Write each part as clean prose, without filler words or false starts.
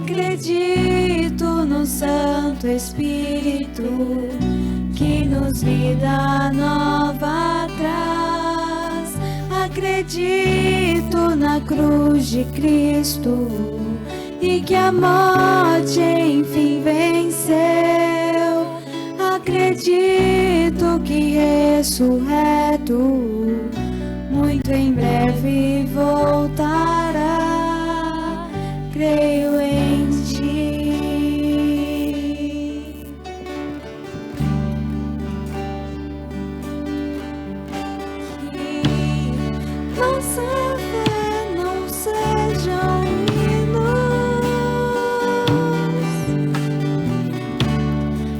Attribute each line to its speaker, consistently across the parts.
Speaker 1: Acredito no Santo Espírito, que nos vida nova traz. Acredito na cruz de Cristo e que a morte enfim venceu. Acredito que ressurreto muito em breve voltará. Creio em ti. Que nossa fé não seja hinos,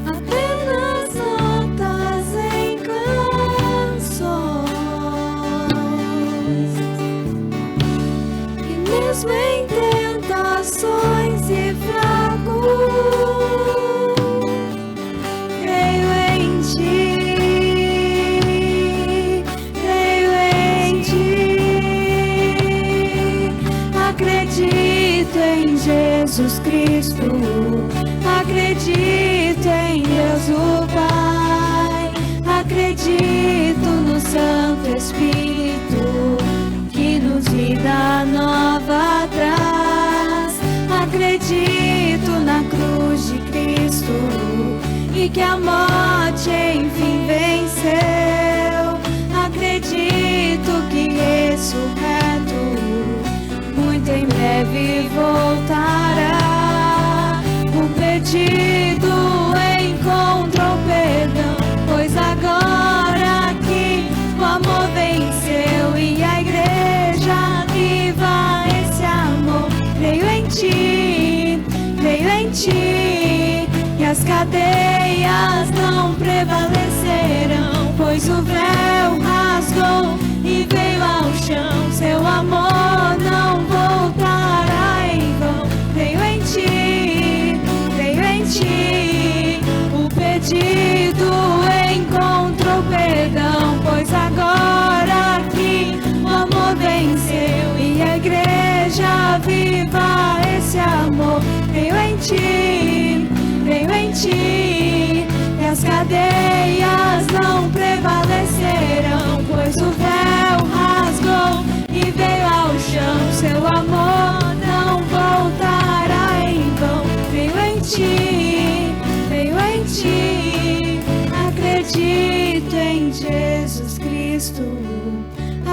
Speaker 1: apenas notas em canções. E mesmo em tentações e fracos, creio em ti, creio em ti. Acredito em Jesus Cristo, acredito em Deus o Pai, acredito no Santo Espírito, que nos vida nova traz. Acredito na cruz de Cristo e que a morte enfim venceu. Acredito que ressurreto muito em breve voltará. O perdido encontrou perdão, pois agora aqui o amor venceu e a igreja viva esse amor. Creio em ti, creio em ti, e as cadeias não prevalecerão, pois o véu rasgou e veio ao chão. Seu amor não voltará em vão. Creio em ti, creio em ti. O perdido encontrou perdão, pois agora aqui o amor venceu e a igreja viva esse amor. Creio em ti, creio em ti, e as cadeias não prevalecerão, pois o véu rasgou e veio ao chão. Seu amor não voltará em vão. Creio em ti, creio em ti. Acredito em Jesus Cristo,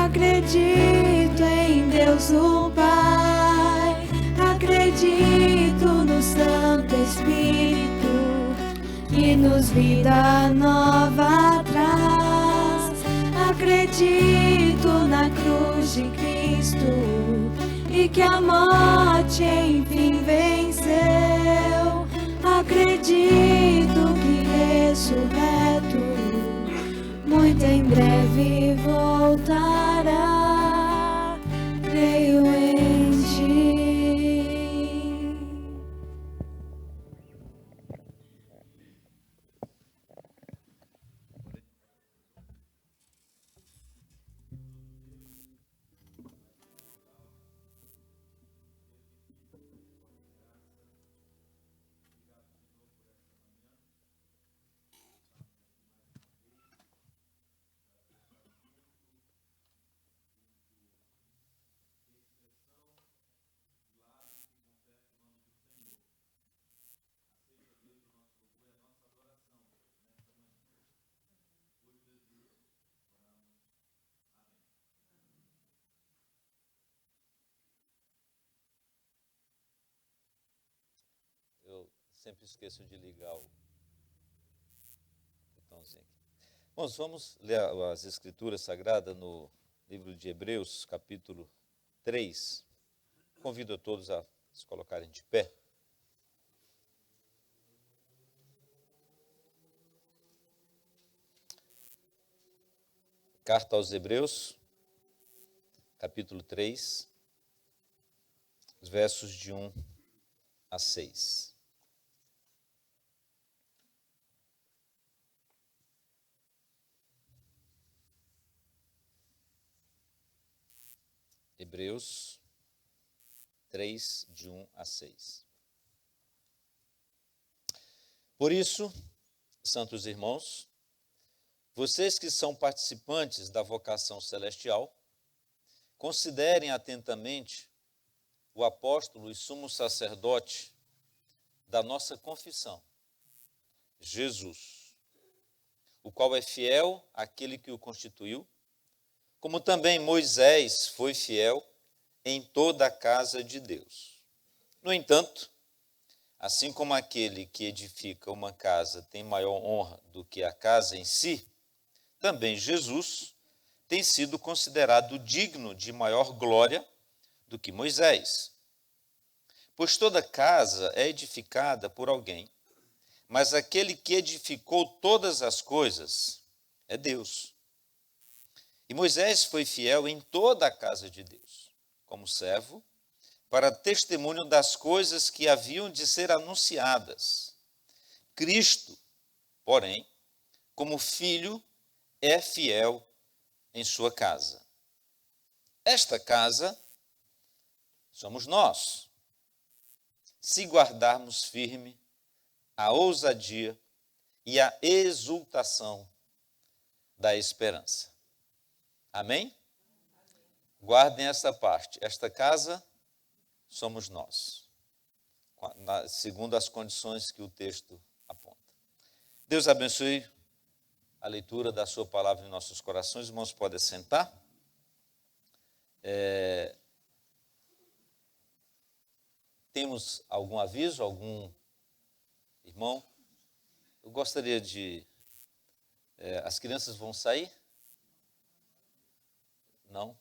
Speaker 1: acredito em Deus o Pai, acredito no Santo Espírito, que nos vida nova traz. Acredito na cruz de Cristo e que a morte enfim venceu. Acredito que ressurreto muito em breve voltará. Creio em ti.
Speaker 2: Eu sempre esqueço de ligar o botãozinho aqui. Bom, vamos ler as Escrituras Sagradas no livro de Hebreus, capítulo 3. Convido a todos a se colocarem de pé. Carta aos Hebreus, capítulo 3, os versos de 1 a 6. Hebreus 3, de 1 a 6. Por isso, santos irmãos, vocês que são participantes da vocação celestial, considerem atentamente o apóstolo e sumo sacerdote da nossa confissão, Jesus, o qual é fiel àquele que o constituiu, como também Moisés foi fiel em toda a casa de Deus. No entanto, assim como aquele que edifica uma casa tem maior honra do que a casa em si, também Jesus tem sido considerado digno de maior glória do que Moisés. Pois toda casa é edificada por alguém, mas aquele que edificou todas as coisas é Deus. E Moisés foi fiel em toda a casa de Deus, como servo, para testemunho das coisas que haviam de ser anunciadas. Cristo, porém, como filho, é fiel em sua casa. Esta casa somos nós, se guardarmos firme a ousadia e a exultação da esperança. Amém? Guardem essa parte. Esta casa somos nós, segundo as condições que o texto aponta. Deus abençoe a leitura da sua palavra em nossos corações. Irmãos, podem sentar. Temos algum aviso, algum irmão? Eu gostaria de... as crianças vão sair? Não?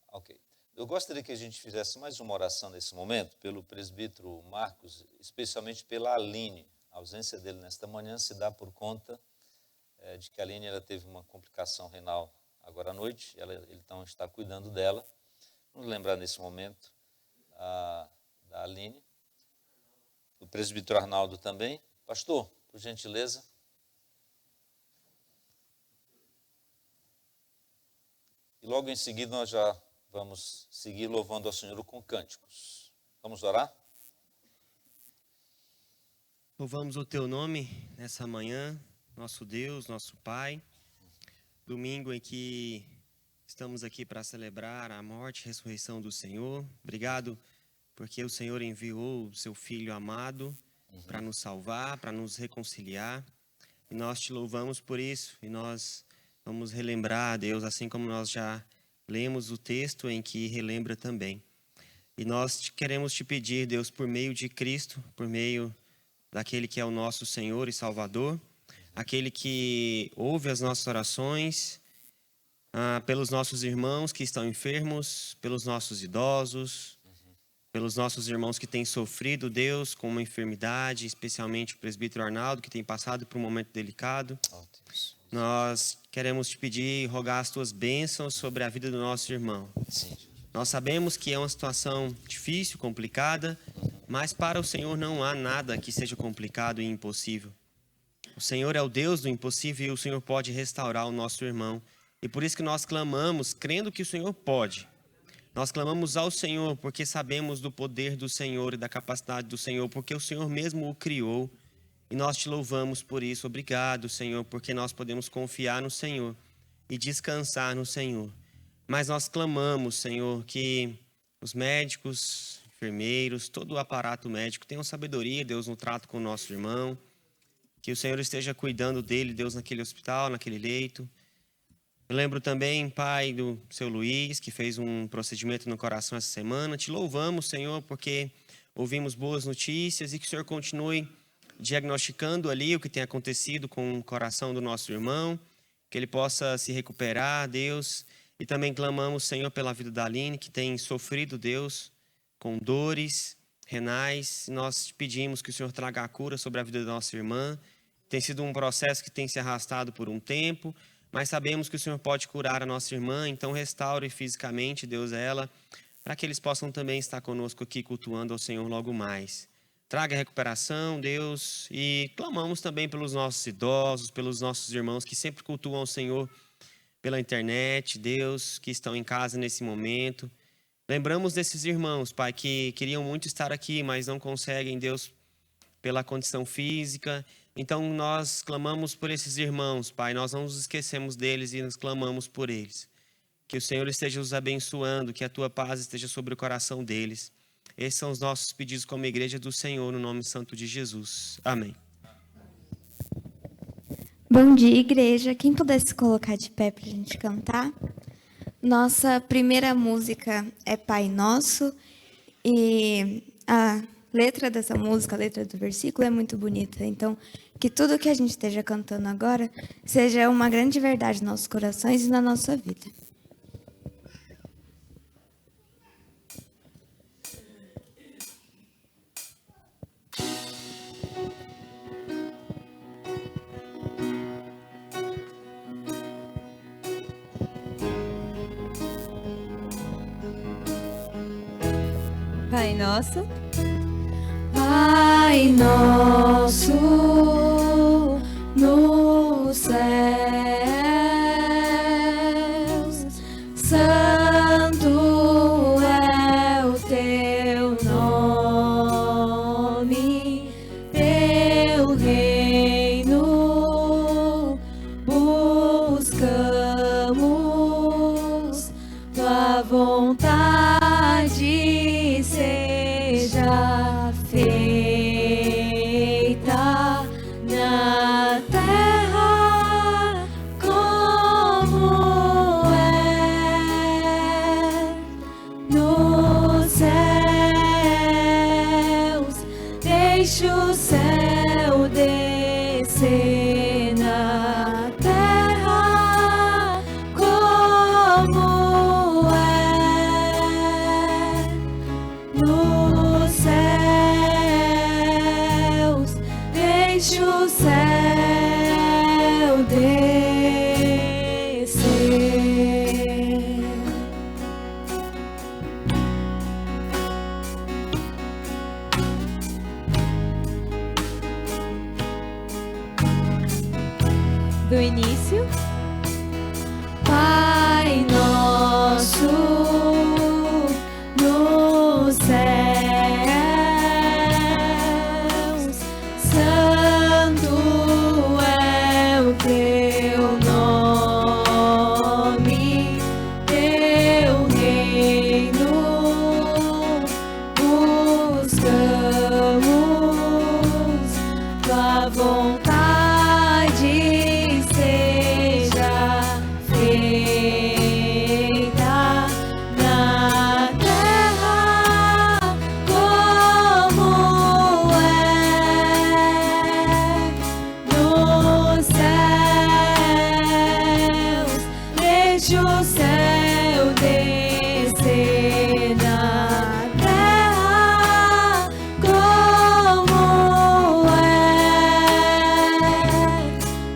Speaker 2: Ok. Eu gostaria que a gente fizesse mais uma oração nesse momento, pelo presbítero Marcos, especialmente pela Aline. A ausência dele nesta manhã se dá por conta de que a Aline ela teve uma complicação renal agora à noite. Ele então está cuidando dela. Vamos lembrar nesse momento da Aline, do presbítero Arnaldo também. Pastor, por gentileza. E logo em seguida nós já vamos seguir louvando ao Senhor com cânticos. Vamos orar?
Speaker 3: Louvamos o Teu nome nessa manhã, nosso Deus, nosso Pai. Domingo em que estamos aqui para celebrar a morte e ressurreição do Senhor. Obrigado porque o Senhor enviou o Seu Filho amado para nos salvar, para nos reconciliar. E nós Te louvamos por isso. E nós vamos relembrar, Deus, assim como nós já lemos o texto em que relembra também. E nós queremos Te pedir, Deus, por meio de Cristo, por meio daquele que é o nosso Senhor e Salvador, aquele que ouve as nossas orações, pelos nossos irmãos que estão enfermos, pelos nossos idosos, pelos nossos irmãos que têm sofrido, Deus, com uma enfermidade, especialmente o presbítero Arnaldo, que tem passado por um momento delicado. Nós queremos Te pedir e rogar as Tuas bênçãos sobre a vida do nosso irmão.
Speaker 2: Sim.
Speaker 3: Nós sabemos que é uma situação difícil, complicada, mas para o Senhor não há nada que seja complicado e impossível. O Senhor é o Deus do impossível e o Senhor pode restaurar o nosso irmão. E por isso que nós clamamos, crendo que o Senhor pode. Nós clamamos ao Senhor porque sabemos do poder do Senhor e da capacidade do Senhor, porque o Senhor mesmo o criou. E nós Te louvamos por isso. Obrigado, Senhor, porque nós podemos confiar no Senhor e descansar no Senhor. Mas nós clamamos, Senhor, que os médicos, enfermeiros, todo o aparato médico tenham sabedoria, Deus, no trato com o nosso irmão. Que o Senhor esteja cuidando dele, Deus, naquele hospital, naquele leito. Eu lembro também, Pai, do Seu Luiz, que fez um procedimento no coração essa semana. Te louvamos, Senhor, porque ouvimos boas notícias e que o Senhor continue diagnosticando ali o que tem acontecido com o coração do nosso irmão, que ele possa se recuperar, Deus. E também clamamos, Senhor, pela vida da Aline, que tem sofrido, Deus, com dores renais. Nós pedimos que o Senhor traga a cura sobre a vida da nossa irmã. Tem sido um processo que tem se arrastado por um tempo, mas sabemos que o Senhor pode curar a nossa irmã, então restaure fisicamente, Deus, ela, para que eles possam também estar conosco aqui cultuando ao Senhor logo mais. Traga a recuperação, Deus, e clamamos também pelos nossos idosos, pelos nossos irmãos que sempre cultuam o Senhor pela internet, Deus, que estão em casa nesse momento. Lembramos desses irmãos, Pai, que queriam muito estar aqui, mas não conseguem, Deus, pela condição física. Então, nós clamamos por esses irmãos, Pai. Nós não nos esquecemos deles e nos clamamos por eles. Que o Senhor esteja os abençoando, que a Tua paz esteja sobre o coração deles. Esses são os nossos pedidos como igreja do Senhor, no nome santo de Jesus. Amém.
Speaker 1: Bom dia, igreja. Quem pudesse colocar de pé para a gente cantar? Nossa primeira música é Pai Nosso. E a letra dessa música, a letra do versículo é muito bonita. Então, que tudo que a gente esteja cantando agora seja uma grande verdade nos nossos corações e na nossa vida.
Speaker 4: Pai Nosso.
Speaker 1: Pai nosso nos céus, santo é o teu nome, teu reino buscamos, tua vontade seja feita na terra como é nos céus. Deixa o céu descer na terra como é nos céus. Deixa o céu descer.
Speaker 4: Do início.
Speaker 1: Pai nosso nos céus, santo é o teu nome, teu reino buscamos, tua vontade seja feita na terra como é nos céus. Deixa o céu descer na terra como é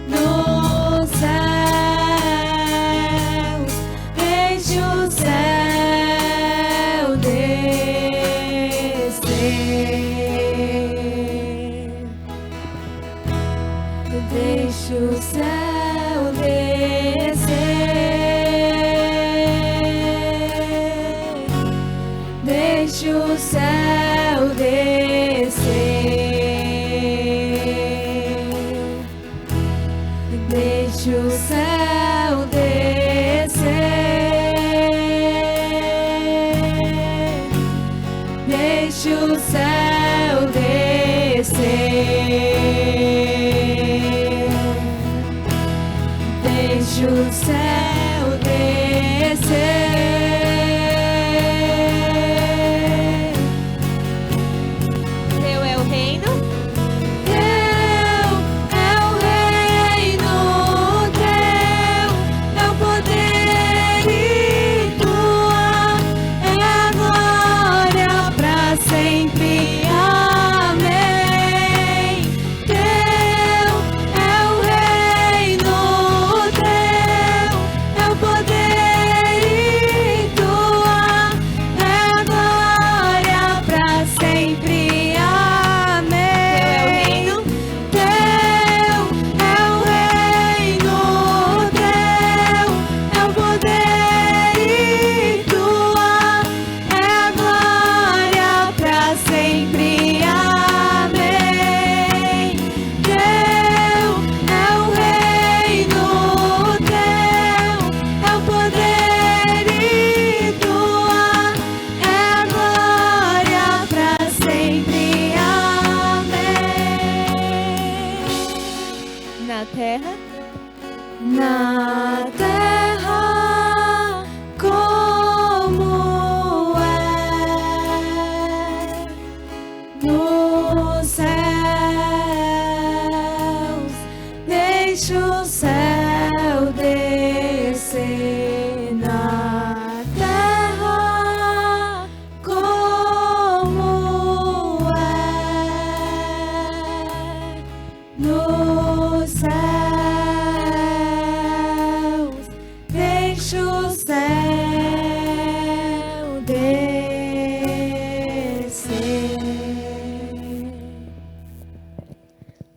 Speaker 1: nos céus. Deixa o céu descer. Deixa o céu descer. Deixa o céu descer. Deixa o céu descer. Deixa o céu descer. Deixa o céu descer.
Speaker 4: Teu é o reino.
Speaker 1: Teu é o reino, teu é o poder e tua é a glória pra sempre. Amém. Teu é o reino, teu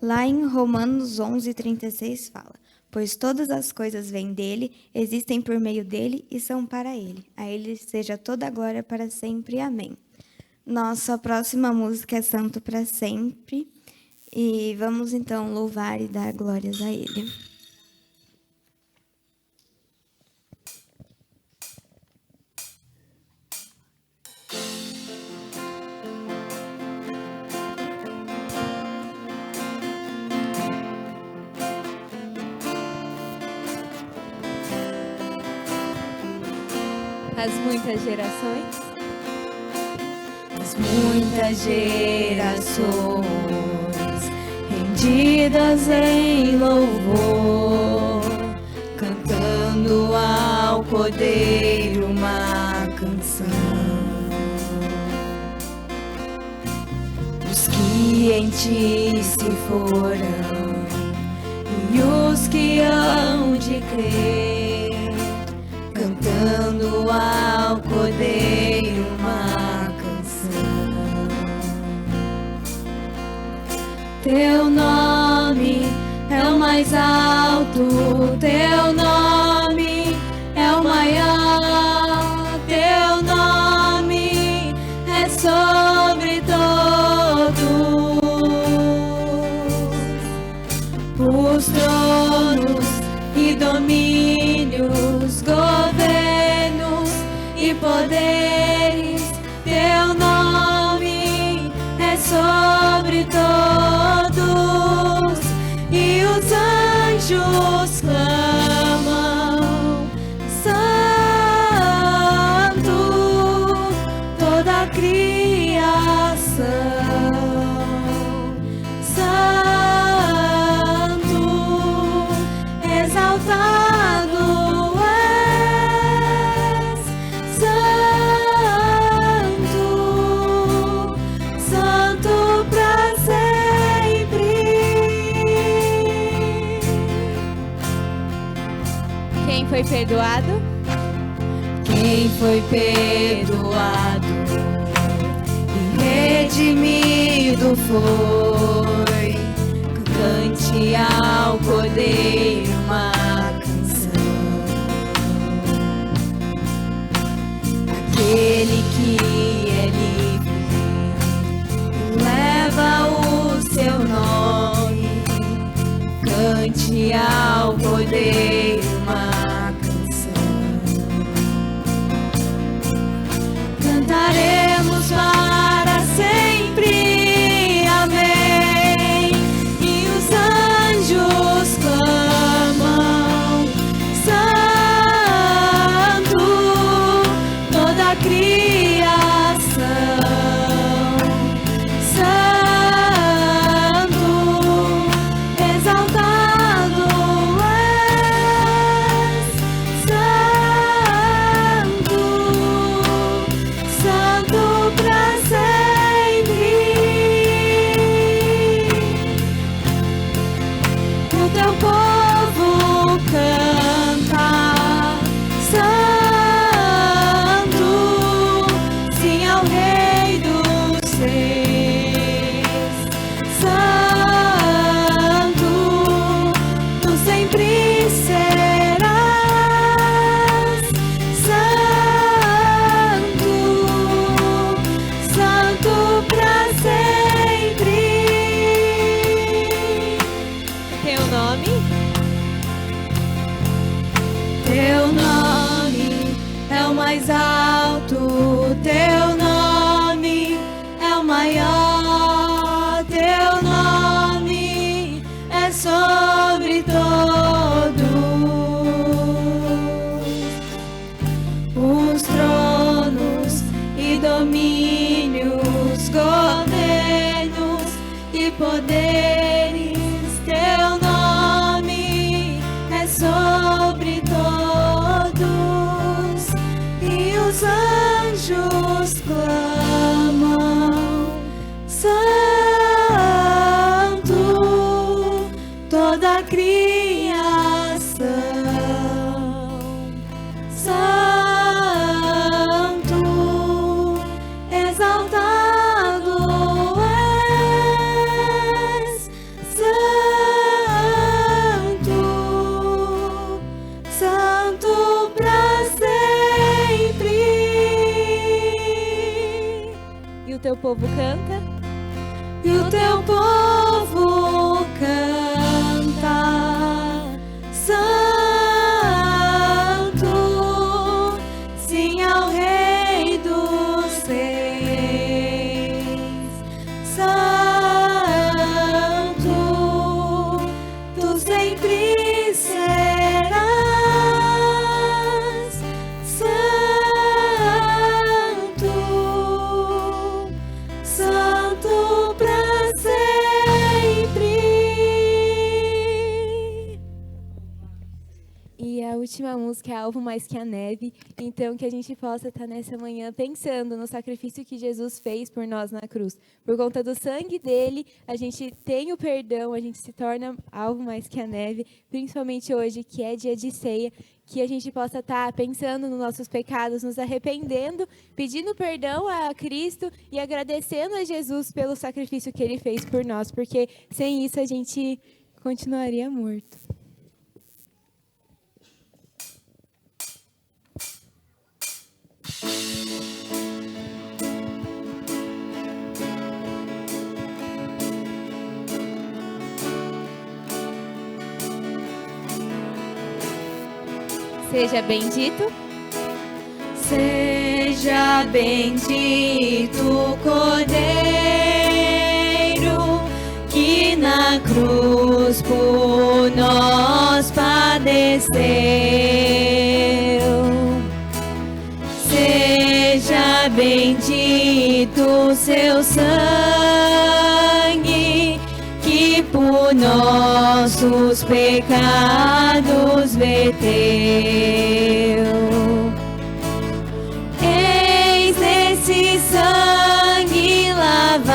Speaker 1: Lá em Romanos 11:36 fala: pois todas as coisas vêm dele, existem por meio dele e são para ele. A ele seja toda a glória para sempre. Amém. Nossa próxima música é Santo para Sempre. E vamos então louvar e dar glórias a ele.
Speaker 4: As muitas gerações.
Speaker 5: As muitas gerações rendidas em louvor, cantando ao Cordeiro uma canção. Os que em ti se foram e os que hão de crer, cantando ao Cordeiro uma canção. Teu nome é o mais alto, teu nome é o maior, teu nome é sobre todos os tronos e domínios, governos e poderes. Teu nome é sobre todos, e os anjos clamam: Santo, toda a criação. Santo, exaltado és. Santo, Santo pra sempre.
Speaker 4: Quem foi perdoado?
Speaker 5: Quem foi perdoado e redimido foi, cante ao Cordeiro uma canção. Aquele que é livre leva o seu nome, cante ao Cordeiro uma canção. Cantaremos para sempre, amém. E os anjos clamam: Santo, toda a criação. Santo, exaltado és. Santo, Santo pra sempre. O teu povo canta: Santo, sim ao Rei dos Reis. Santo, tu sempre serás. Santo, Santo pra sempre.
Speaker 4: Teu nome?
Speaker 5: Teu nome é o mais alto, teu nome é o maior, teu nome é sobre todos os tronos e domínios, governos e poderes. Teu nome é sobre todos, e os anjos clamam: Santo, toda a criação. Santo, exaltado és.
Speaker 4: teu povo canta.
Speaker 5: E o teu povo canta, Santo, sim ao Rei dos Reis. Santo, tu sempre serás. Santo pra sempre.
Speaker 4: E a última música é Alvo Mais Que a Neve. Então, que a gente possa estar nessa manhã pensando no sacrifício que Jesus fez por nós na cruz. Por conta do sangue dele, a gente tem o perdão, a gente se torna alvo mais que a neve, principalmente hoje, que é dia de ceia, que a gente possa estar pensando nos nossos pecados, nos arrependendo, pedindo perdão a Cristo e agradecendo a Jesus pelo sacrifício que ele fez por nós, porque sem isso a gente continuaria morto. Seja bendito.
Speaker 5: Seja bendito o Cordeiro que na cruz por nós padeceu. Seja bendito seu sangue que por nossos pecados verteu. Eis esse sangue lavados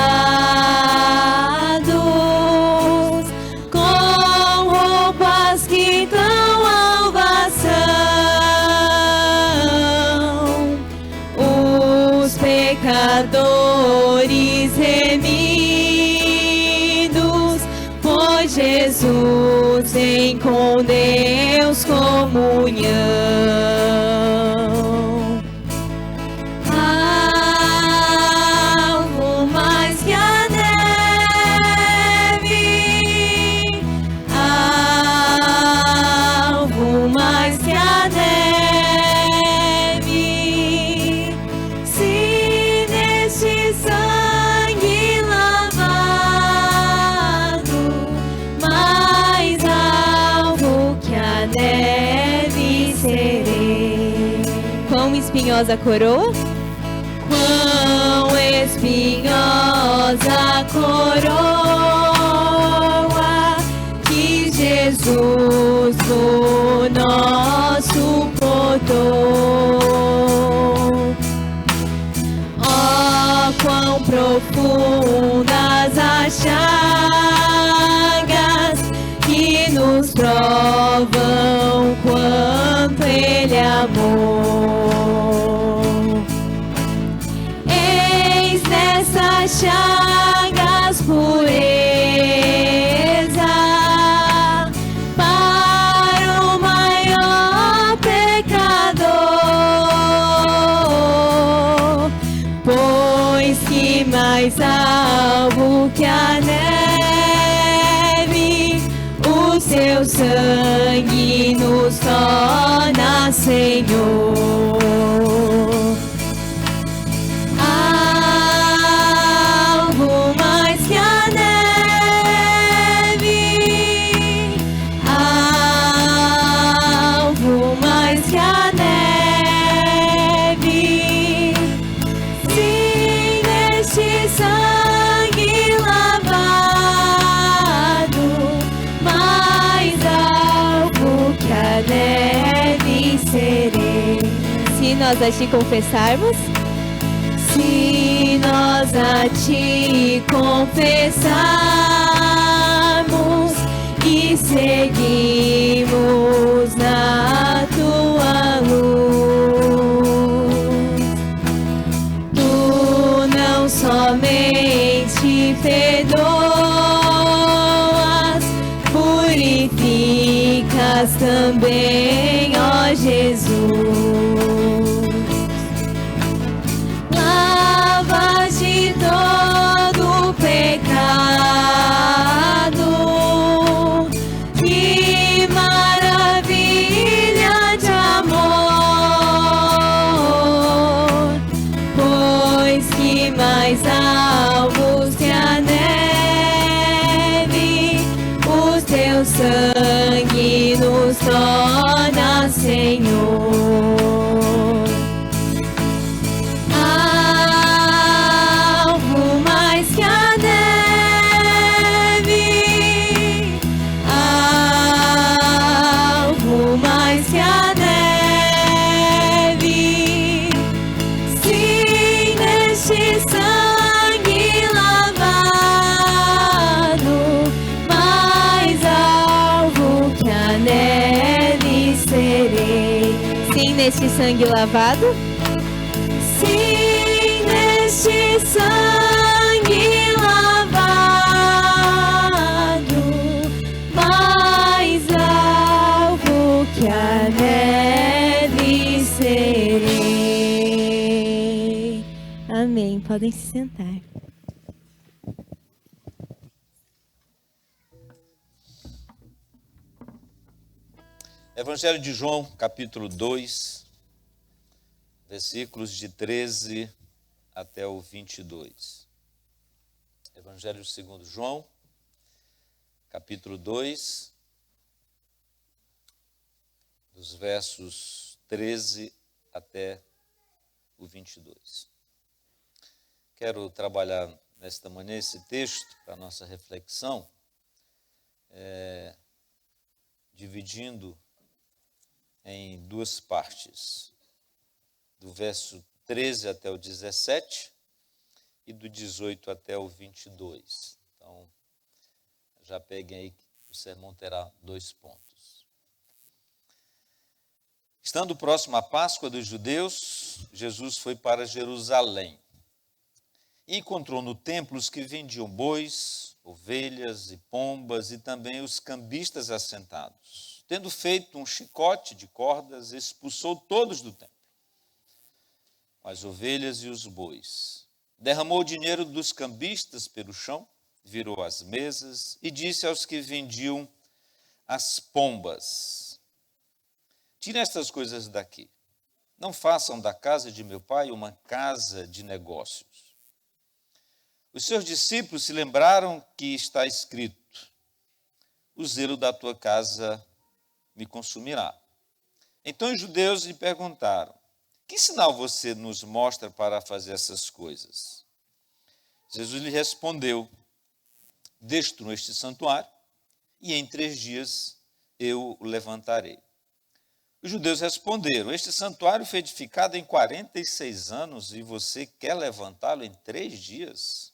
Speaker 5: com roupas que dão salvação. Os pecadores remidos por Jesus em com Deus comunhão. Alvo mais que a neve, alvo mais que a neve, se neste sangue lavado, mais alvo que a neve serei.
Speaker 4: Quão espinhosa a coroa?
Speaker 5: Quão espinhosa coroa que Jesus por nós suportou. Oh, quão profundas as chagas que nos provam quanto Ele amou. Eis nessas chagas pureza para o maior pecador, pois que mais alvo que a neve, o seu sangue nos torna Senhor. Alvo mais que a neve, alvo mais que a neve, se neste sangue lavado, mais alvo que a neve serei.
Speaker 4: Se nós a te confessarmos,
Speaker 5: se nós a ti confessarmos e seguimos na tua luz, tu não somente perdoas, purificas também, ó Jesus. Lavas de e mais alvos que a neve, o teu sangue nos torna, Senhor. Alvo mais que a neve, alvo mais que a neve, sim, neste sangue lavado, mais alvo que a neve serei.
Speaker 4: Sim, neste sangue lavado.
Speaker 5: Sim, neste sangue lavado, mais alvo que a neve serei.
Speaker 4: Amém. Podem se sentar.
Speaker 2: Evangelho de João, capítulo 2, versículos de 13 até o 22. Evangelho segundo João, capítulo 2, dos versos 13 até o 22. Quero trabalhar nesta manhã esse texto para a nossa reflexão, dividindo em duas partes, do verso 13 até o 17 e do 18 até o 22. Então, já peguem aí que o sermão terá 2 pontos. Estando próximo à Páscoa dos judeus, Jesus foi para Jerusalém e encontrou no templo os que vendiam bois, ovelhas e pombas e também os cambistas assentados. Tendo feito um chicote de cordas, expulsou todos do templo, as ovelhas e os bois. Derramou o dinheiro dos cambistas pelo chão, virou as mesas e disse aos que vendiam as pombas: tirem estas coisas daqui. Não façam da casa de meu pai uma casa de negócios. Os seus discípulos se lembraram que está escrito: o zelo da tua casa me consumirá. Então os judeus lhe perguntaram: que sinal você nos mostra para fazer essas coisas? Jesus lhe respondeu: destrua este santuário e em 3 dias eu o levantarei. Os judeus responderam: este santuário foi edificado em 46 anos e você quer levantá-lo em 3 dias?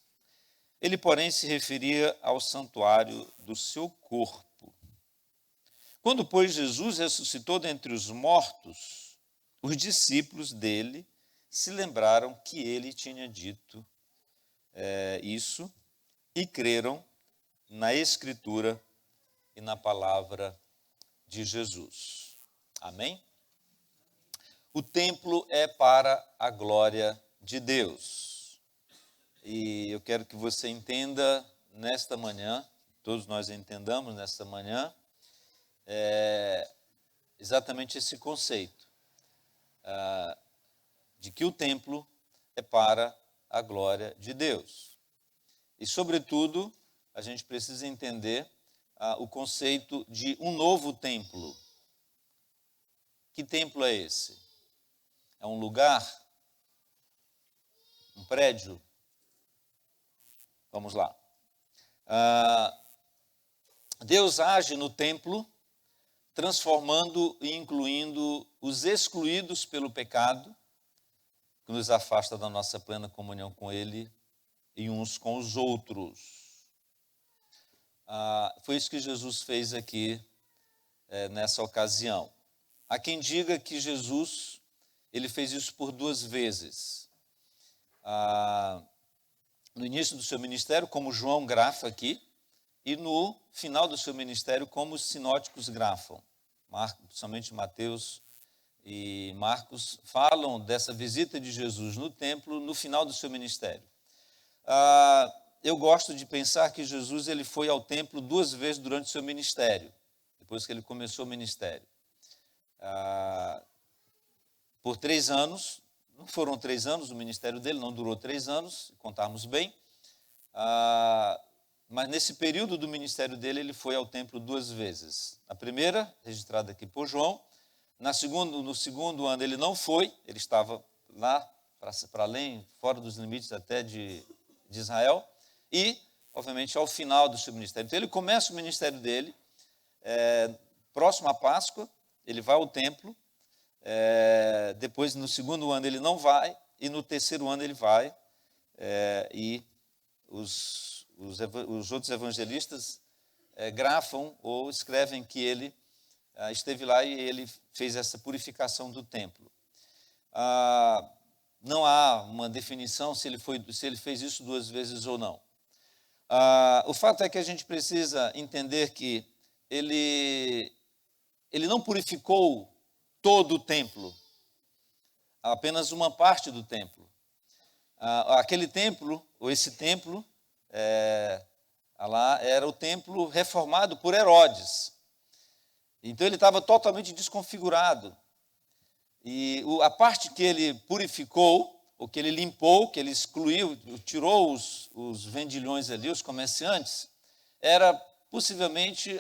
Speaker 2: Ele, porém, se referia ao santuário do seu corpo. Quando, pois, Jesus ressuscitou dentre os mortos, os discípulos dele se lembraram que ele tinha dito isso e creram na Escritura e na palavra de Jesus. Amém? O templo é para a glória de Deus. E eu quero que você entenda nesta manhã, todos nós entendamos nesta manhã, exatamente esse conceito de que o templo é para a glória de Deus. E, sobretudo, a gente precisa entender o conceito de um novo templo. Que templo é esse? É um lugar? Um prédio? Vamos lá. Deus age no templo, transformando e incluindo os excluídos pelo pecado, que nos afasta da nossa plena comunhão com Ele e uns com os outros. Foi isso que Jesus fez aqui nessa ocasião. Há quem diga que Jesus ele fez isso por 2 vezes. No início do seu ministério, como João grafa aqui, e no final do seu ministério, como os sinóticos grafam. Somente Mateus e Marcos falam dessa visita de Jesus no templo no final do seu ministério. Eu gosto de pensar que Jesus ele foi ao templo 2 vezes durante o seu ministério, depois que ele começou o ministério. Por 3 anos, Não foram 3 anos, o ministério dele não durou 3 anos, se contarmos bem. Mas nesse período do ministério dele, ele foi ao templo 2 vezes. A primeira, registrada aqui por João. No segundo ano ele não foi, ele estava lá para além, fora dos limites até de Israel. E, obviamente, ao final do seu ministério. Então ele começa o ministério dele, próximo à Páscoa, ele vai ao templo. Depois, no segundo ano, ele não vai. E no terceiro ano ele vai. E os outros evangelistas grafam ou escrevem que ele esteve lá e ele fez essa purificação do templo. Não há uma definição se ele fez isso 2 vezes ou não. O fato é que a gente precisa entender que ele não purificou todo o templo, apenas uma parte do templo. Aquele templo, ou esse templo, lá era o templo reformado por Herodes. Então ele estava totalmente desconfigurado. E a parte que ele purificou, ou que ele limpou, que ele excluiu, tirou os vendilhões ali, os comerciantes, era possivelmente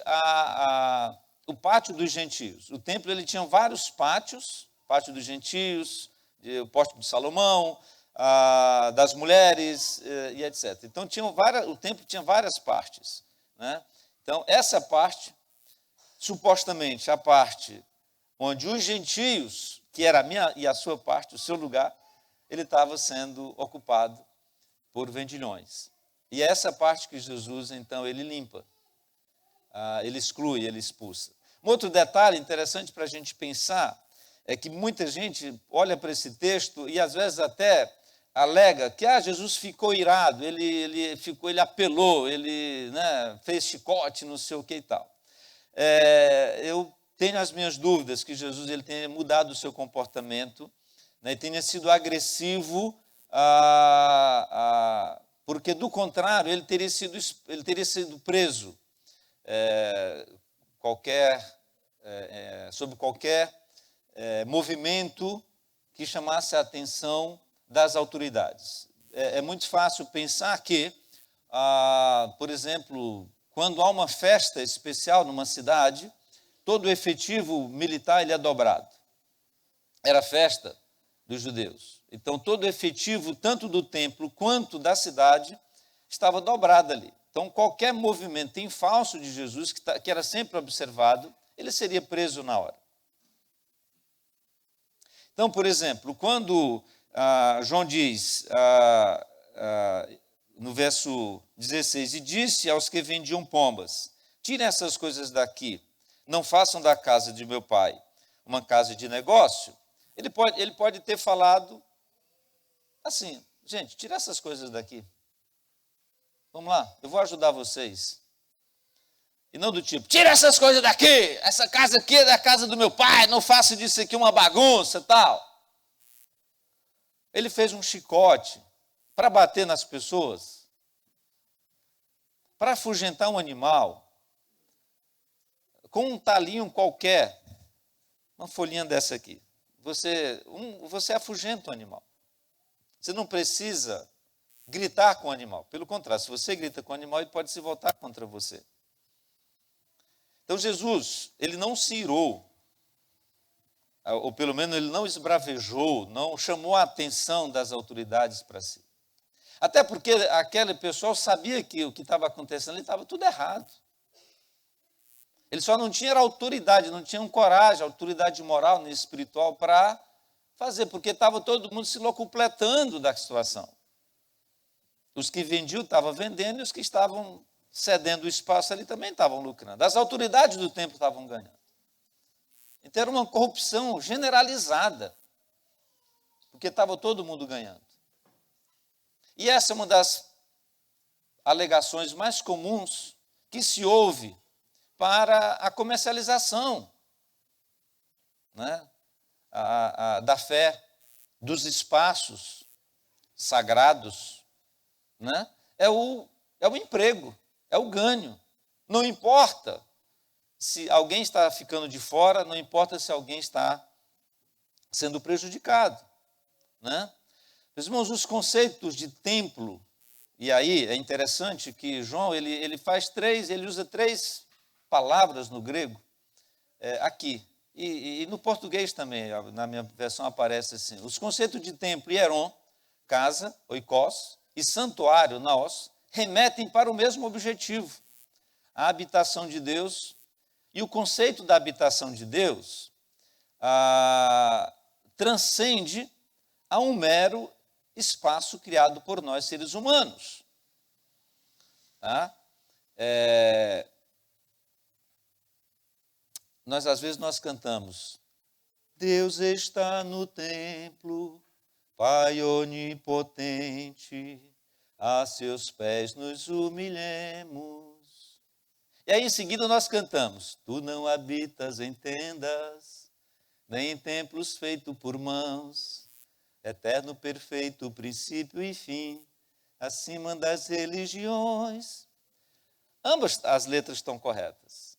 Speaker 2: o pátio dos gentios. O templo ele tinha vários pátios, pátio dos gentios, o pórtico de Salomão, das mulheres e etc. Então o templo tinha várias partes, né? Então essa parte, supostamente a parte onde os gentios, que era a minha e a sua parte, o seu lugar, ele estava sendo ocupado por vendilhões. E é essa parte que Jesus, então, ele limpa, ele exclui, ele expulsa. Um outro detalhe interessante para a gente pensar é que muita gente olha para esse texto e às vezes até alega que Jesus ficou irado, ele apelou, ele, né, fez chicote, não sei o que e tal. Eu tenho as minhas dúvidas que Jesus ele tenha mudado o seu comportamento, né, e tenha sido agressivo, porque do contrário ele teria sido preso sob qualquer movimento que chamasse a atenção das autoridades. É muito fácil pensar que, por exemplo, quando há uma festa especial numa cidade, todo o efetivo militar ele é dobrado. Era a festa dos judeus. Então, todo o efetivo, tanto do templo quanto da cidade, estava dobrado ali. Então, qualquer movimento em falso de Jesus, que era sempre observado, ele seria preso na hora. Então, por exemplo, quando João diz, no verso 16, e disse aos que vendiam pombas, tirem essas coisas daqui, não façam da casa de meu pai uma casa de negócio. Ele pode ter falado assim, gente, tira essas coisas daqui. Vamos lá, eu vou ajudar vocês. E não do tipo, tira essas coisas daqui, essa casa aqui é da casa do meu pai, não faça disso aqui uma bagunça e tal. Ele fez um chicote para bater nas pessoas, para afugentar um animal, com um talinho qualquer, uma folhinha dessa aqui. Você afugenta o animal. Você não precisa gritar com o animal. Pelo contrário, se você grita com o animal, ele pode se voltar contra você. Então Jesus, ele não se irou, ou pelo menos ele não esbravejou, não chamou a atenção das autoridades para si. Até porque aquele pessoal sabia que o que estava acontecendo ali estava tudo errado. Ele só não tinha autoridade, não tinha coragem, autoridade moral nem espiritual para fazer, porque estava todo mundo se locupletando da situação. Os que vendiam estavam vendendo e os que estavam cedendo o espaço ali também estavam lucrando. As autoridades do templo estavam ganhando. Então era uma corrupção generalizada, porque estava todo mundo ganhando. E essa é uma das alegações mais comuns que se ouve para a comercialização, né, da fé, dos espaços sagrados, né? É o emprego, é o ganho. Não importa se alguém está ficando de fora, não importa se alguém está sendo prejudicado, né? Meus irmãos, os conceitos de templo, e aí é interessante que João, ele usa três palavras no grego, aqui, e no português também, na minha versão aparece assim, os conceitos de templo, hieron, casa, oikos, e santuário, naos, remetem para o mesmo objetivo, a habitação de Deus, e o conceito da habitação de Deus transcende a um mero espaço criado por nós, seres humanos. Tá? Às vezes, nós cantamos, Deus está no templo, Pai onipotente, a seus pés nos humilhemos. E aí, em seguida, nós cantamos, tu não habitas em tendas, nem em templos feitos por mãos, eterno, perfeito, princípio e fim, acima das religiões. Ambas as letras estão corretas.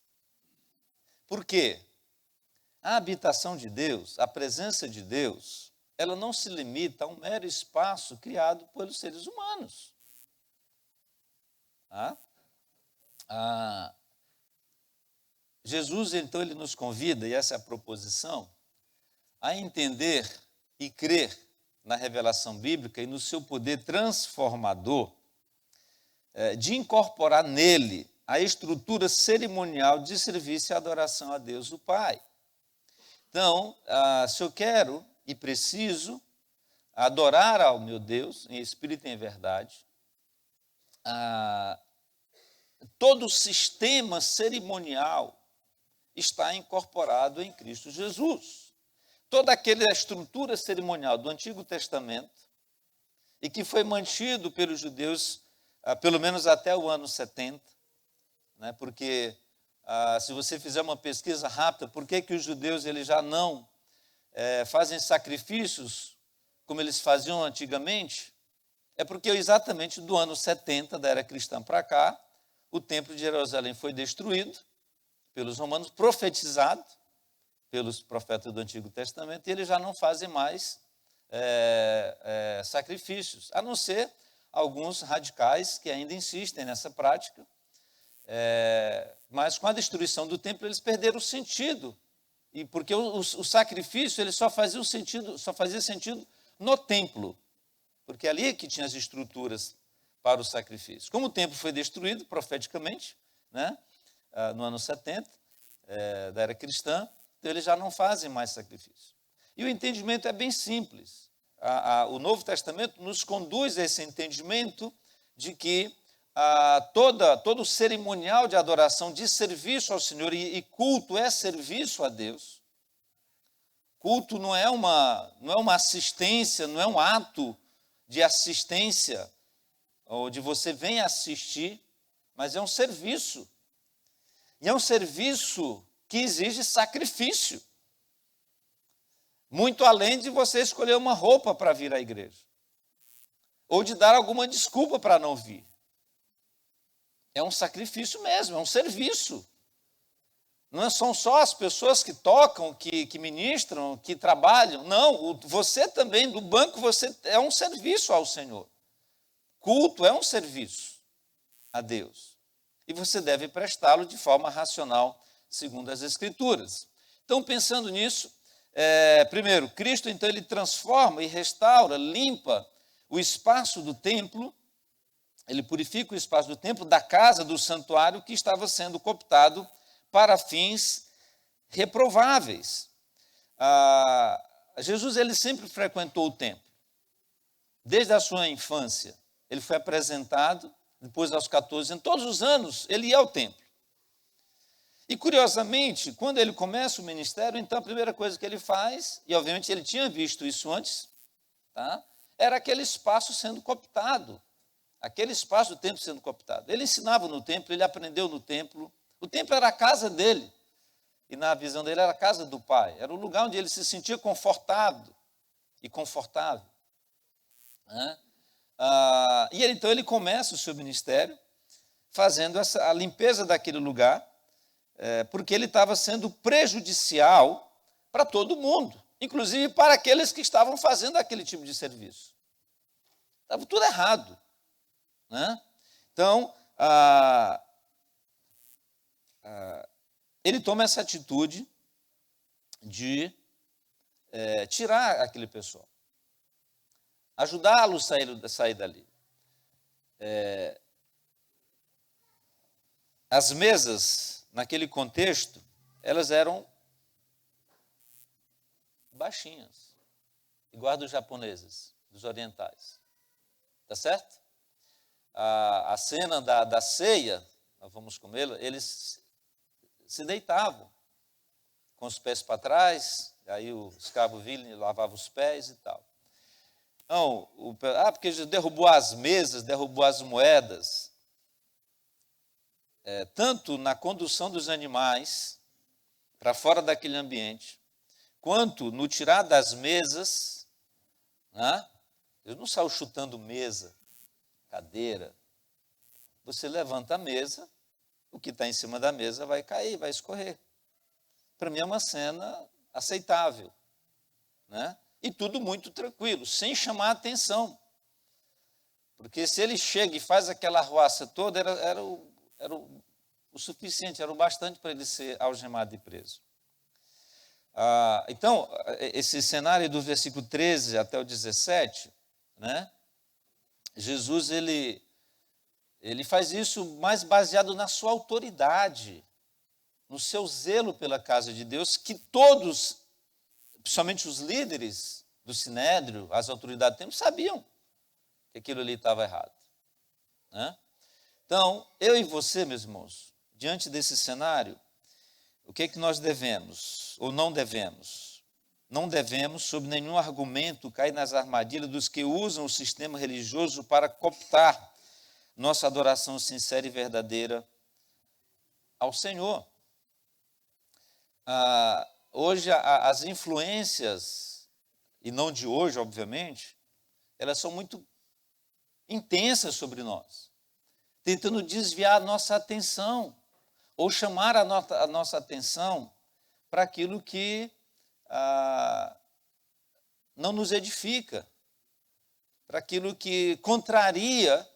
Speaker 2: Por quê? A habitação de Deus, a presença de Deus, ela não se limita a um mero espaço criado pelos seres humanos. Jesus, então, ele nos convida, e essa é a proposição, a entender e crer na revelação bíblica e no seu poder transformador de incorporar nele a estrutura cerimonial de serviço e adoração a Deus, o Pai. Então, se eu quero e preciso adorar ao meu Deus, em espírito e em verdade, todo o sistema cerimonial está incorporado em Cristo Jesus. Toda aquela estrutura cerimonial do Antigo Testamento, e que foi mantido pelos judeus, pelo menos até o ano 70, né? Porque, se você fizer uma pesquisa rápida, por que os judeus eles já não fazem sacrifícios como eles faziam antigamente? É porque exatamente do ano 70 da era cristã para cá, o templo de Jerusalém foi destruído pelos romanos, profetizado pelos profetas do Antigo Testamento, e eles já não fazem mais sacrifícios, a não ser alguns radicais que ainda insistem nessa prática, mas com a destruição do templo eles perderam o sentido, e porque o sacrifício ele só fazia sentido no templo, porque ali é que tinha as estruturas para o sacrifício. Como o templo foi destruído profeticamente, né, no ano 70 da era cristã, então eles já não fazem mais sacrifício. E o entendimento é bem simples. O Novo Testamento nos conduz a esse entendimento de que todo o cerimonial de adoração, de serviço ao Senhor, e culto é serviço a Deus. Culto não é uma assistência, não é um ato de assistência, ou de você vem assistir, mas é um serviço. E é um serviço que exige sacrifício. Muito além de você escolher uma roupa para vir à igreja. Ou de dar alguma desculpa para não vir. É um sacrifício mesmo, é um serviço. Não são só as pessoas que tocam, que ministram, que trabalham. Não, você também, do banco, você é um serviço ao Senhor. Culto é um serviço a Deus. E você deve prestá-lo de forma racional, segundo as Escrituras. Então, pensando nisso, primeiro, Cristo, então, ele transforma e restaura, limpa o espaço do templo, ele purifica o espaço do templo, da casa, do santuário, que estava sendo cooptado para fins reprováveis. Jesus, ele sempre frequentou o templo. Desde a sua infância, ele foi apresentado, depois aos 14 anos, todos os anos ele ia ao templo. E, curiosamente, quando ele começa o ministério, então a primeira coisa que ele faz, e obviamente ele tinha visto isso antes, tá? Era aquele espaço sendo cooptado, aquele espaço do templo sendo cooptado. Ele ensinava no templo, ele aprendeu no templo, o templo era a casa dele, e na visão dele era a casa do Pai, era o lugar onde ele se sentia confortado e confortável. Né? E então ele começa o seu ministério fazendo a limpeza daquele lugar, porque ele estava sendo prejudicial para todo mundo. inclusive para aqueles que estavam fazendo aquele tipo de serviço. Estava tudo errado, né? Então, ele toma essa atitude de tirar aquele pessoal, ajudá-los a sair dali. As mesas, naquele contexto, elas eram baixinhas, igual dos japoneses, dos orientais. Tá certo? A cena da ceia, nós vamos comê-la, eles se deitavam com os pés para trás, aí o escravo vinha e lavava os pés e tal. Não, porque derrubou as mesas, derrubou as moedas. Tanto na condução dos animais para fora daquele ambiente, quanto no tirar das mesas, né? Eu não saio chutando mesa, cadeira. Você levanta a mesa, o que está em cima da mesa vai cair, vai escorrer. Para mim é uma cena aceitável, né? E tudo muito tranquilo, sem chamar a atenção. Porque se ele chega e faz aquela arruaça toda, era o suficiente, era o bastante para ele ser algemado e preso. Então, esse cenário do versículo 13 até o 17, né? Jesus, ele faz isso mais baseado na sua autoridade, no seu zelo pela casa de Deus, que todos, principalmente os líderes do Sinédrio, as autoridades do templo, sabiam que aquilo ali estava errado, né? Então, eu e você, meus irmãos, diante desse cenário, o que é que nós devemos ou não devemos? Não devemos, sob nenhum argumento, cair nas armadilhas dos que usam o sistema religioso para cooptar nossa adoração sincera e verdadeira ao Senhor. Hoje, as influências, e não de hoje, obviamente, elas são muito intensas sobre nós, tentando desviar a nossa atenção, ou chamar a nossa atenção para aquilo que não nos edifica, para aquilo que contraria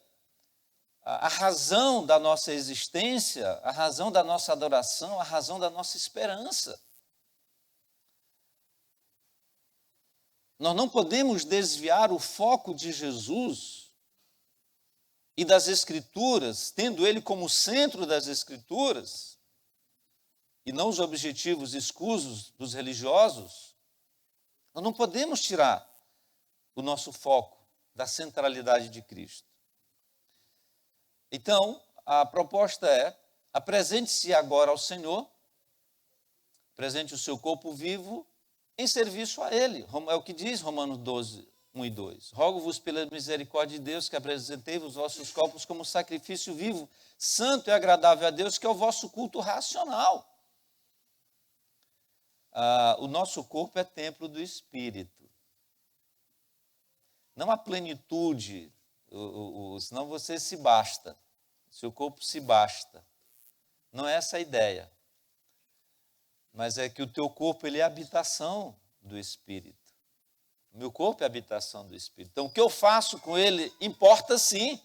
Speaker 2: a razão da nossa existência, a razão da nossa adoração, a razão da nossa esperança. Nós não podemos desviar o foco de Jesus e das Escrituras, tendo ele como centro das Escrituras, e não os objetivos escusos dos religiosos. Nós não podemos tirar o nosso foco da centralidade de Cristo. Então, a proposta é: apresente-se agora ao Senhor, apresente o seu corpo vivo em serviço a Ele. É o que diz Romanos 12, 1 e 2. Rogo-vos pela misericórdia de Deus que apresentei os vossos corpos como sacrifício vivo, santo e agradável a Deus, que é o vosso culto racional. O nosso corpo é templo do Espírito. Não há plenitude, senão você se basta. Seu corpo se basta. Não é essa a ideia. Mas é que o teu corpo, ele é a habitação do Espírito. O meu corpo é a habitação do Espírito. Então, o que eu faço com ele importa sim.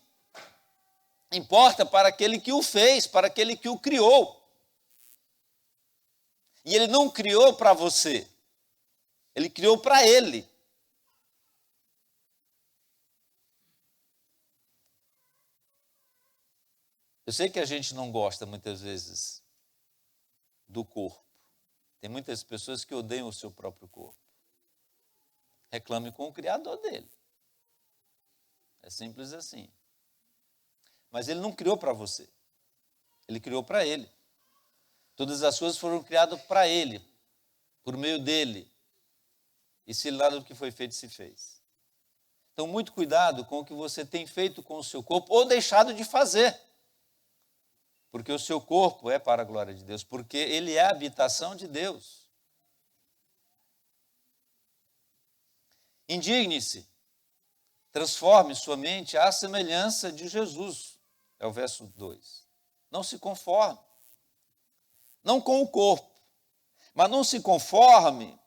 Speaker 2: Importa para aquele que o fez, para aquele que o criou. E ele não criou para você. Ele criou para ele. Eu sei que a gente não gosta muitas vezes do corpo. Tem muitas pessoas que odeiam o seu próprio corpo. Reclame com o Criador dele. É simples assim. Mas ele não criou para você. Ele criou para ele. Todas as coisas foram criadas para ele, por meio dele. E se nada do que foi feito se fez. Então, muito cuidado com o que você tem feito com o seu corpo ou deixado de fazer. Porque o seu corpo é para a glória de Deus, porque ele é a habitação de Deus. Indigne-se, transforme sua mente à semelhança de Jesus, é o verso 2. Não se conforme, não com o corpo, mas não se conforme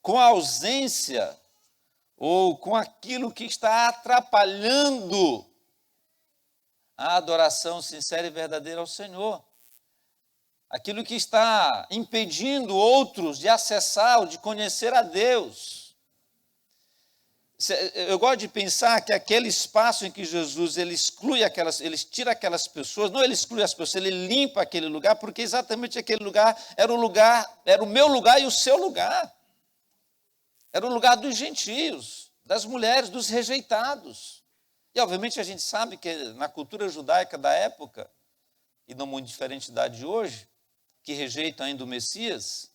Speaker 2: com a ausência ou com aquilo que está atrapalhando a adoração sincera e verdadeira ao Senhor. Aquilo que está impedindo outros de acessar ou de conhecer a Deus. Eu gosto de pensar que aquele espaço em que Jesus ele tira aquelas pessoas, não ele exclui as pessoas, ele limpa aquele lugar, porque exatamente aquele lugar, era o meu lugar e o seu lugar. Era o lugar dos gentios, das mulheres, dos rejeitados. E obviamente a gente sabe que na cultura judaica da época, e não muito diferente da de hoje, que rejeitam ainda o Messias,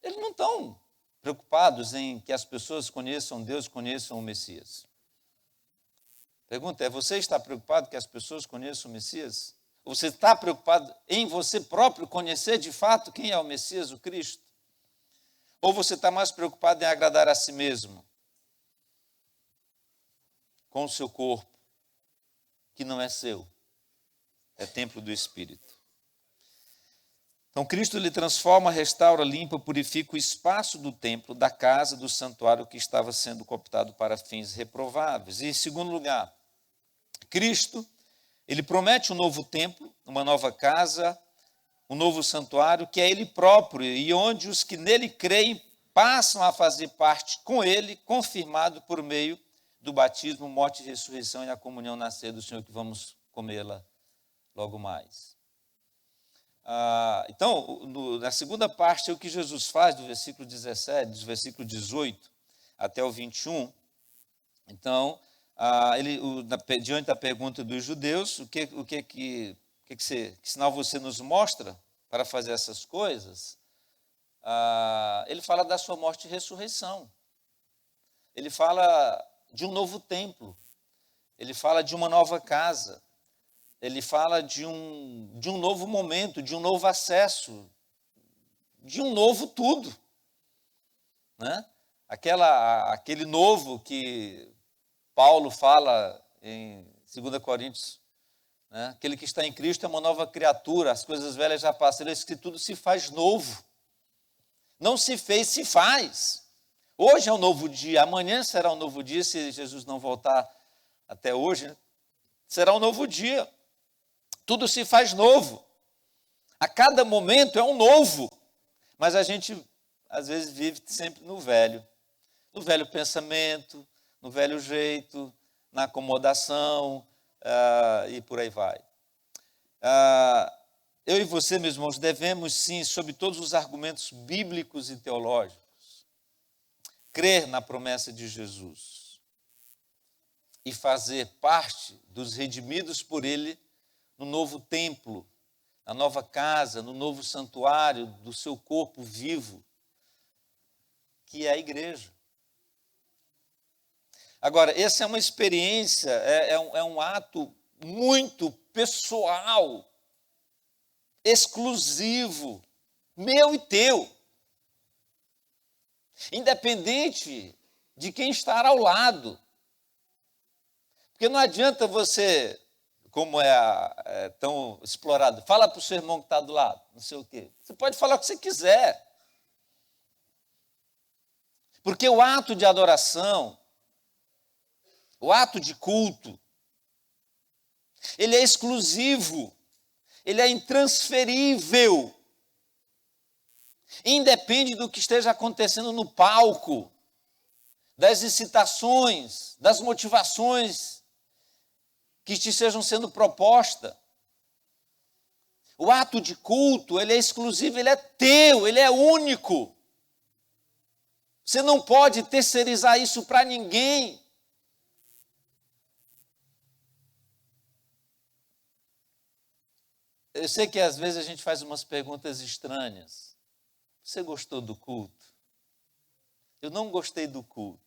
Speaker 2: eles não estão preocupados em que as pessoas conheçam Deus, conheçam o Messias. Pergunta é, você está preocupado que as pessoas conheçam o Messias? Ou você está preocupado em você próprio conhecer de fato quem é o Messias, o Cristo? Ou você está mais preocupado em agradar a si mesmo? Com o seu corpo, que não é seu, é templo do Espírito. Então, Cristo ele transforma, restaura, limpa, purifica o espaço do templo, da casa, do santuário que estava sendo cooptado para fins reprováveis. E, em segundo lugar, Cristo, ele promete um novo templo, uma nova casa, um novo santuário, que é Ele próprio, e onde os que nele creem passam a fazer parte com Ele, confirmado por meio do batismo, morte e ressurreição e a comunhão na ceia do Senhor, que vamos comê-la logo mais. Então, na segunda parte, é o que Jesus faz do versículo 17, do versículo 18 até o 21. Então, diante da pergunta dos judeus, que sinal você nos mostra para fazer essas coisas? Ele fala da sua morte e ressurreição. Ele fala de um novo templo. Ele fala de uma nova casa. Ele fala de um novo momento, de um novo acesso, de um novo tudo. Né? Aquele novo que Paulo fala em 2 Coríntios, né? Aquele que está em Cristo é uma nova criatura, as coisas velhas já passaram, ele diz que tudo se faz novo. Não se fez, se faz. Hoje é um novo dia, amanhã será um novo dia, se Jesus não voltar até hoje, né? Será um novo dia. Tudo se faz novo. A cada momento é um novo. Mas a gente, às vezes, vive sempre no velho pensamento, no velho jeito, na acomodação, e por aí vai. Eu e você, meus irmãos, devemos sim, sob todos os argumentos bíblicos e teológicos, crer na promessa de Jesus e fazer parte dos redimidos por Ele no novo templo, na nova casa, no novo santuário do seu corpo vivo, que é a igreja. Agora, essa é uma experiência, é um ato muito pessoal, exclusivo, meu e teu. Independente de quem estar ao lado. Porque não adianta você, como é tão explorado, fala para o seu irmão que está do lado, não sei o quê. Você pode falar o que você quiser. Porque o ato de adoração, o ato de culto, ele é exclusivo, ele é intransferível. Independe do que esteja acontecendo no palco, das incitações, das motivações que te sejam sendo propostas. O ato de culto, ele é exclusivo, ele é teu, ele é único. Você não pode terceirizar isso para ninguém. Eu sei que às vezes a gente faz umas perguntas estranhas. Você gostou do culto? Eu não gostei do culto.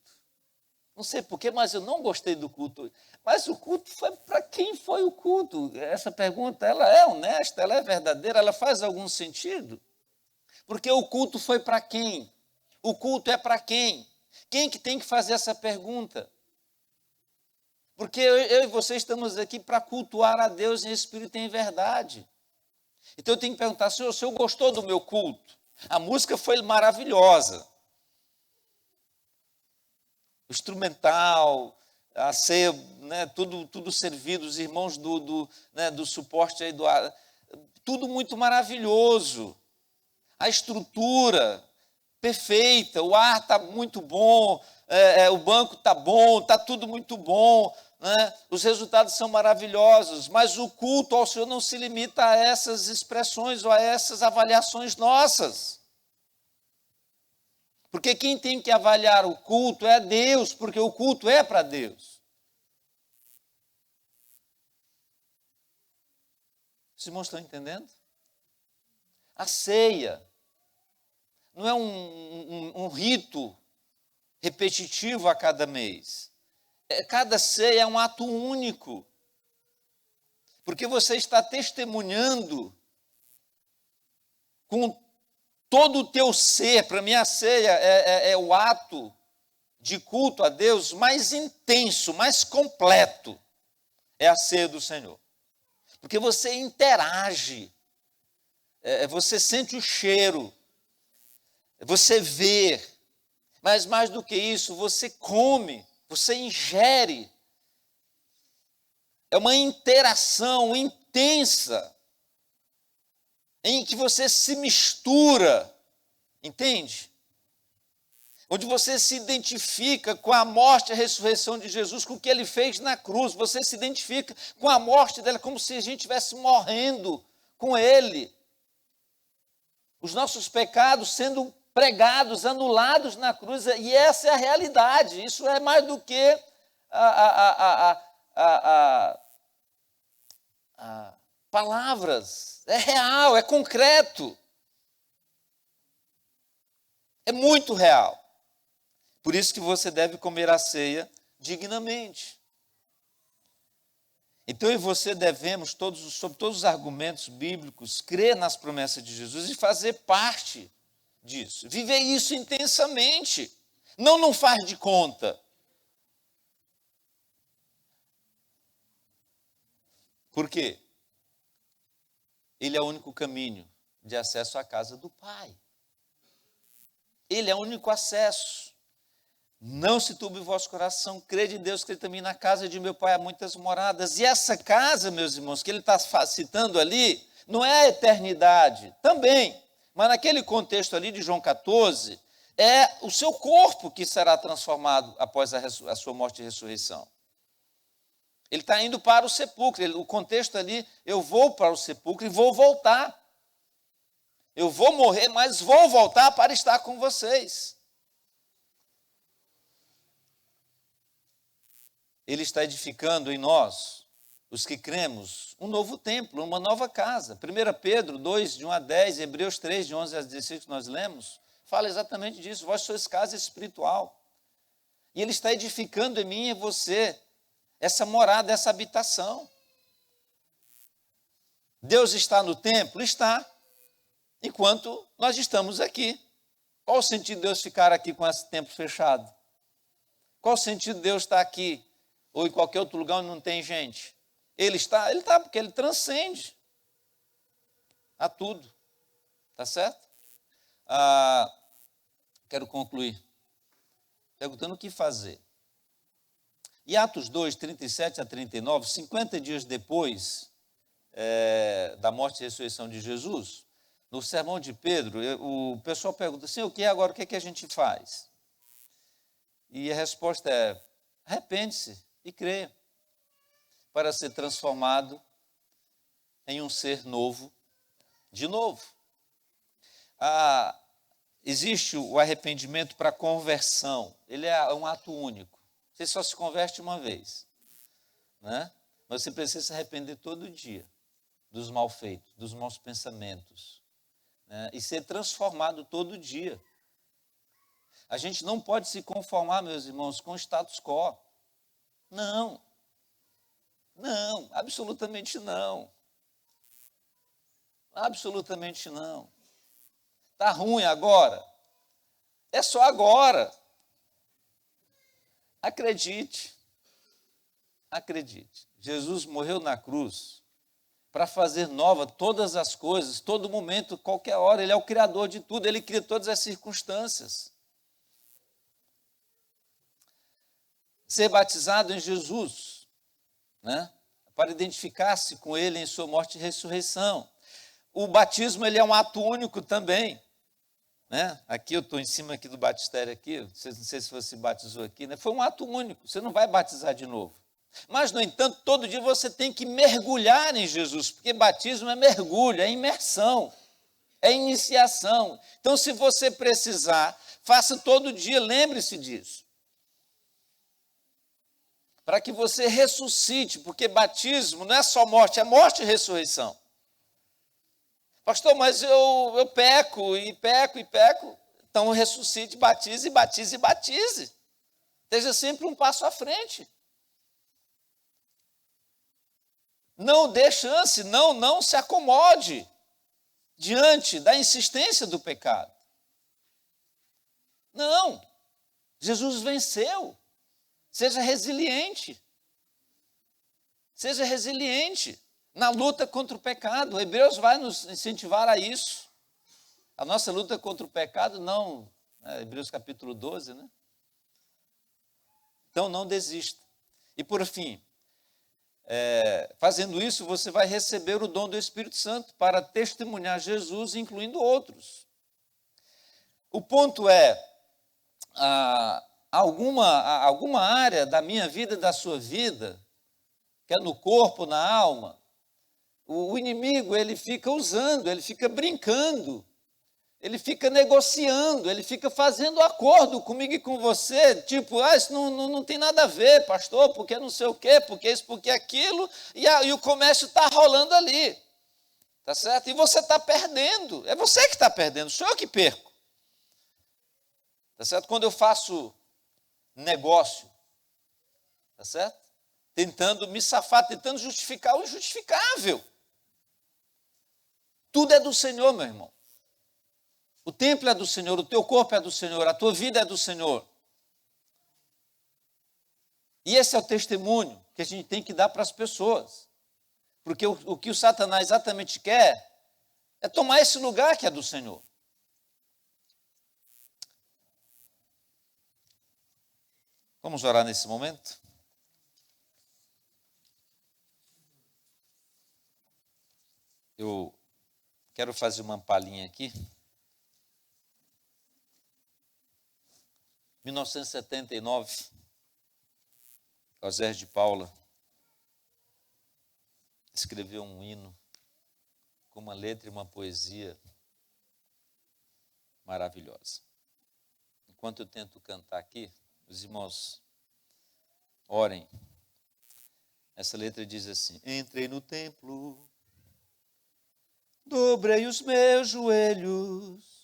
Speaker 2: Não sei porquê, mas eu não gostei do culto. Mas o culto foi para quem foi o culto? Essa pergunta, ela é honesta, ela é verdadeira, ela faz algum sentido? Porque o culto foi para quem? O culto é para quem? Quem que tem que fazer essa pergunta? Porque eu e você estamos aqui para cultuar a Deus em espírito e em verdade. Então eu tenho que perguntar, Senhor, o Senhor gostou do meu culto? A música foi maravilhosa. O instrumental, a ceia, né, tudo servido, os irmãos do suporte aí tudo muito maravilhoso. A estrutura perfeita, o ar está muito bom, o banco está bom, está tudo muito bom, né? Os resultados são maravilhosos, mas o culto ao Senhor não se limita a essas expressões ou a essas avaliações nossas. Porque quem tem que avaliar o culto é Deus, porque o culto é para Deus. Os irmãos estão entendendo? A ceia não é um rito repetitivo a cada mês. Cada ceia é um ato único. Porque você está testemunhando com todo o teu ser. Para mim, a ceia é o ato de culto a Deus mais intenso, mais completo. É a ceia do Senhor. Porque você interage, você sente o cheiro, você vê, mas mais do que isso, você come, você ingere. É uma interação intensa, em que você se mistura, entende? Onde você se identifica com a morte e a ressurreição de Jesus, com o que ele fez na cruz. Você se identifica com a morte dele, como se a gente estivesse morrendo com ele. Os nossos pecados sendo pregados, anulados na cruz, e essa é a realidade. Isso é mais do que palavras. É real, é concreto. É muito real. Por isso que você deve comer a ceia dignamente. Então, eu e você devemos, sob todos os argumentos bíblicos, crer nas promessas de Jesus e fazer parte disso. Viver isso intensamente. Não faz de conta. Por quê? Ele é o único caminho de acesso à casa do Pai. Ele é o único acesso. Não se turbe o vosso coração, crede em Deus, crede também na casa de meu Pai há muitas moradas. E essa casa, meus irmãos, que ele está citando ali, não é a eternidade, também. Mas naquele contexto ali de João 14, é o seu corpo que será transformado após a sua morte e ressurreição. Ele está indo para o sepulcro. O contexto ali, eu vou para o sepulcro e vou voltar. Eu vou morrer, mas vou voltar para estar com vocês. Ele está edificando em nós, os que cremos, um novo templo, uma nova casa. 1 Pedro 2, de 1 a 10, Hebreus 3, de 11 a 16, que nós lemos, fala exatamente disso. Vós sois casa espiritual. E ele está edificando em mim e em você essa morada, essa habitação. Deus está no templo? Está. Enquanto nós estamos aqui. Qual o sentido de Deus ficar aqui com esse templo fechado? Qual o sentido de Deus estar aqui ou em qualquer outro lugar onde não tem gente? Ele está porque ele transcende a tudo. Tá certo? Quero concluir perguntando o que fazer. E Atos 2, 37 a 39, 50 dias depois da morte e ressurreição de Jesus, no sermão de Pedro, o pessoal pergunta assim, o que agora, o que a gente faz? E a resposta é, arrepende-se e creia, para ser transformado em um ser novo, de novo. Existe o arrependimento para conversão, ele é um ato único. Você só se converte uma vez, né? Mas você precisa se arrepender todo dia dos malfeitos, dos maus pensamentos, né? E ser transformado todo dia. A gente não pode se conformar, meus irmãos, com o status quo. Não, absolutamente não. Absolutamente não. Está ruim agora? É só agora. Acredite. Jesus morreu na cruz para fazer nova todas as coisas, todo momento, qualquer hora. Ele é o Criador de tudo, Ele cria todas as circunstâncias. Ser batizado em Jesus, né? Para identificar-se com Ele em sua morte e ressurreição. O batismo, ele é um ato único também, né? Aqui eu estou em cima aqui do batistério aqui, não sei se você batizou aqui, né? Foi um ato único, você não vai batizar de novo. Mas, no entanto, todo dia você tem que mergulhar em Jesus, porque batismo é mergulho, é imersão, é iniciação. Então, se você precisar, faça todo dia, lembre-se disso. Para que você ressuscite, porque batismo não é só morte, é morte e ressurreição. Pastor, mas eu peco, e peco, e peco. Então ressuscite, batize, batize, batize. Esteja sempre um passo à frente. Não dê chance, não se acomode diante da insistência do pecado. Não, Jesus venceu. Seja resiliente. Seja resiliente na luta contra o pecado. O Hebreus vai nos incentivar a isso. A nossa luta contra o pecado, não, Hebreus capítulo 12, né? Então não desista. E por fim, fazendo isso, você vai receber o dom do Espírito Santo para testemunhar Jesus, incluindo outros. O ponto é, alguma área da minha vida e da sua vida, que é no corpo, na alma, o inimigo, ele fica usando, ele fica brincando, ele fica negociando, ele fica fazendo acordo comigo e com você, tipo, isso não tem nada a ver, pastor, porque não sei o quê, porque isso, porque aquilo, e o comércio está rolando ali, tá certo? E você está perdendo, é você que está perdendo, sou eu que perco, tá certo? Quando eu faço negócio, tá certo? Tentando me safar, tentando justificar o injustificável. Tudo é do Senhor, meu irmão. O templo é do Senhor, o teu corpo é do Senhor, a tua vida é do Senhor. E esse é o testemunho que a gente tem que dar para as pessoas. Porque o que o Satanás exatamente quer é tomar esse lugar que é do Senhor. Vamos orar nesse momento? Eu quero fazer uma palhinha aqui. 1979, Osés de Paula escreveu um hino com uma letra e uma poesia maravilhosa. Enquanto eu tento cantar aqui, os irmãos orem. Essa letra diz assim: entrei no templo, dobrei os meus joelhos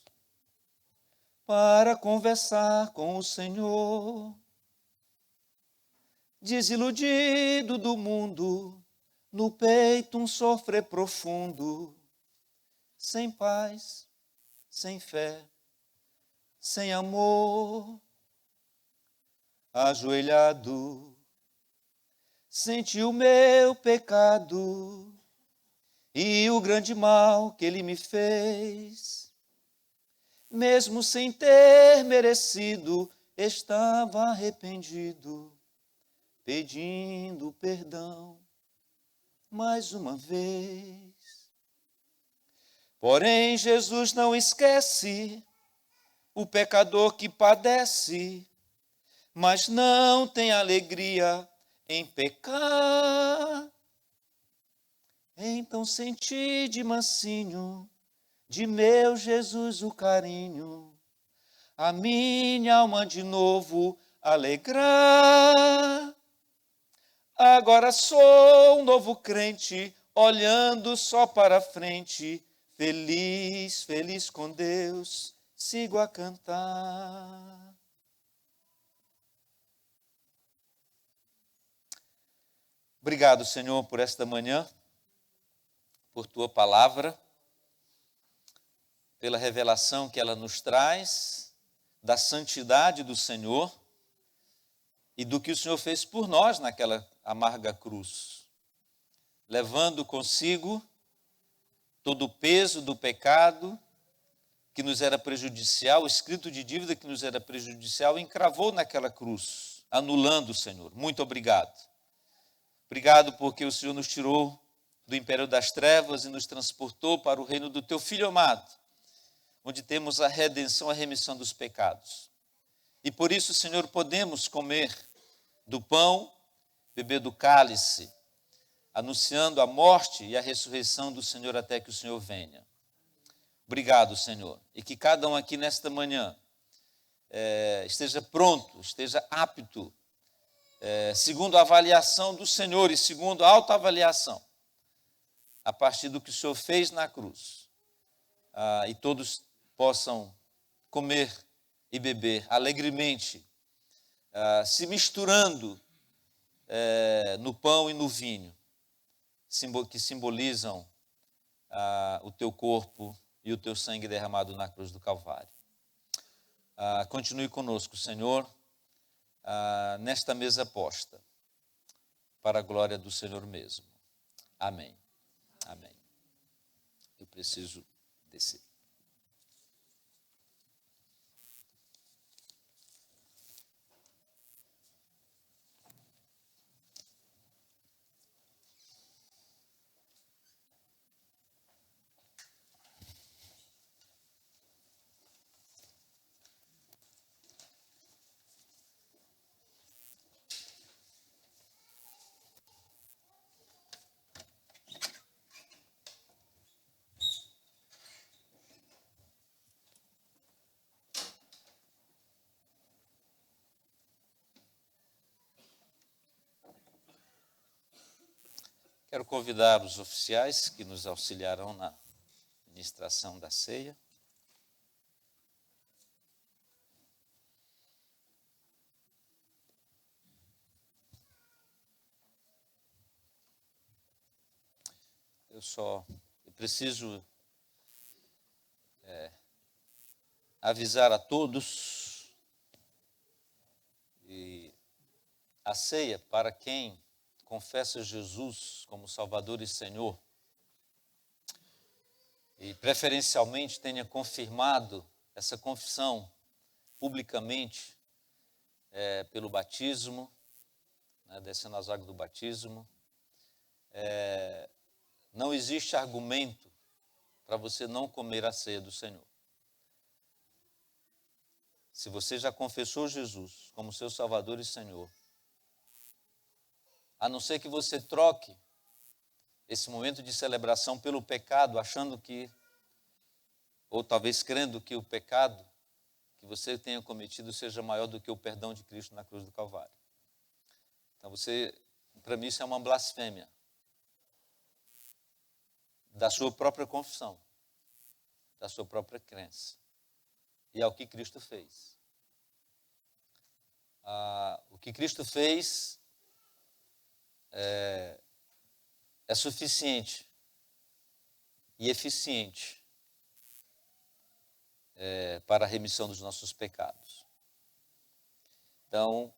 Speaker 2: para conversar com o Senhor. Desiludido do mundo, no peito um sofrer profundo, sem paz, sem fé, sem amor. Ajoelhado, senti o meu pecado e o grande mal que ele me fez. Mesmo sem ter merecido, estava arrependido, pedindo perdão mais uma vez. Porém, Jesus não esquece o pecador que padece, mas não tem alegria em pecar. Então senti de mansinho, de meu Jesus o carinho, a minha alma de novo alegrar. Agora sou um novo crente, olhando só para frente, feliz, feliz com Deus, sigo a cantar. Obrigado, Senhor, por esta manhã, por tua palavra, pela revelação que ela nos traz da santidade do Senhor e do que o Senhor fez por nós naquela amarga cruz. levando consigo todo o peso do pecado que nos era prejudicial, o escrito de dívida que nos era prejudicial, encravou naquela cruz, anulando, Senhor. Muito obrigado. Obrigado porque o Senhor nos tirou do império das trevas e nos transportou para o reino do Teu Filho amado, onde temos a redenção, a remissão dos pecados. E por isso, Senhor, podemos comer do pão, beber do cálice, anunciando a morte e a ressurreição do Senhor até que o Senhor venha. Obrigado, Senhor. E que cada um aqui nesta manhã esteja pronto, esteja apto, segundo a avaliação do Senhor e segundo a autoavaliação, a partir do que o Senhor fez na cruz. E todos possam comer e beber alegremente, se misturando no pão e no vinho, que simbolizam o teu corpo e o teu sangue derramado na cruz do Calvário. Continue conosco, Senhor, nesta mesa posta, para a glória do Senhor mesmo. Amém. Amém. Eu preciso descer. Quero convidar os oficiais que nos auxiliarão na ministração da ceia. Eu preciso avisar a todos e a ceia para quem confessa Jesus como Salvador e Senhor e preferencialmente tenha confirmado essa confissão publicamente pelo batismo, descendo as águas do batismo. Não existe argumento para você não comer a ceia do Senhor. Se você já confessou Jesus como seu Salvador e Senhor, a não ser que você troque esse momento de celebração pelo pecado, achando que, ou talvez crendo que o pecado que você tenha cometido seja maior do que o perdão de Cristo na cruz do Calvário. Então para mim isso é uma blasfêmia da sua própria confissão, da sua própria crença. E é o que Cristo fez. O que Cristo fez é suficiente e eficiente para a remissão dos nossos pecados. Então,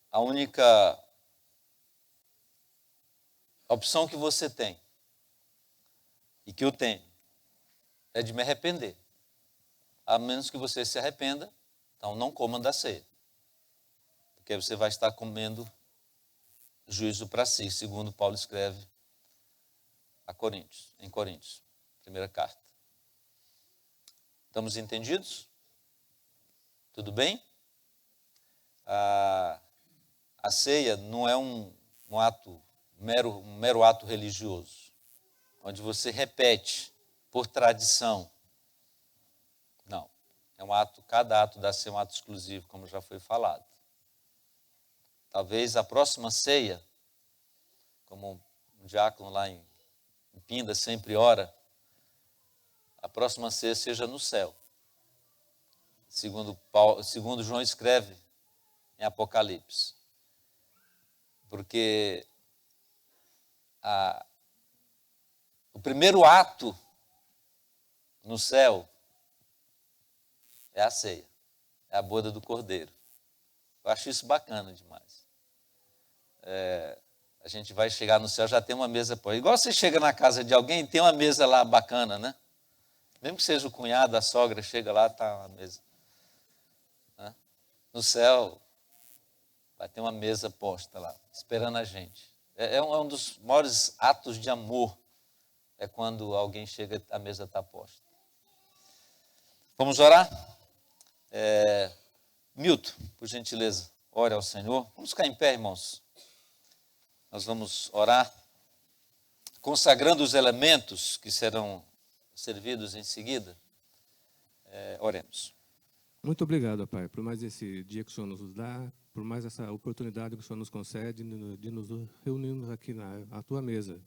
Speaker 2: a única opção que você tem, e que eu tenho, é de me arrepender. A menos que você se arrependa, então não coma da ceia. Porque você vai estar comendo juízo para si, segundo Paulo escreve em Coríntios, primeira carta. Estamos entendidos? Tudo bem? A ceia não é um mero ato religioso, onde você repete por tradição. Não, cada ato deve ser um ato exclusivo, como já foi falado. Talvez a próxima ceia, como um diácono lá em Pinda sempre ora, a próxima ceia seja no céu. Segundo João escreve em Apocalipse. Porque o primeiro ato no céu é a ceia, é a boda do Cordeiro. Eu acho isso bacana demais. gente vai chegar no céu, já tem uma mesa posta. Igual você chega na casa de alguém, tem uma mesa lá bacana, né? Mesmo que seja o cunhado, a sogra, chega lá, tá uma mesa. Né? No céu, vai ter uma mesa posta lá, esperando a gente. É um dos maiores atos de amor, é quando alguém chega, a mesa está posta. Vamos orar? Milton, por gentileza, ore ao Senhor. Vamos ficar em pé, irmãos. Nós vamos orar, consagrando os elementos que serão servidos em seguida. Oremos.
Speaker 6: Muito obrigado, Pai, por mais esse dia que o Senhor nos dá, por mais essa oportunidade que o Senhor nos concede de nos reunirmos aqui à Tua mesa,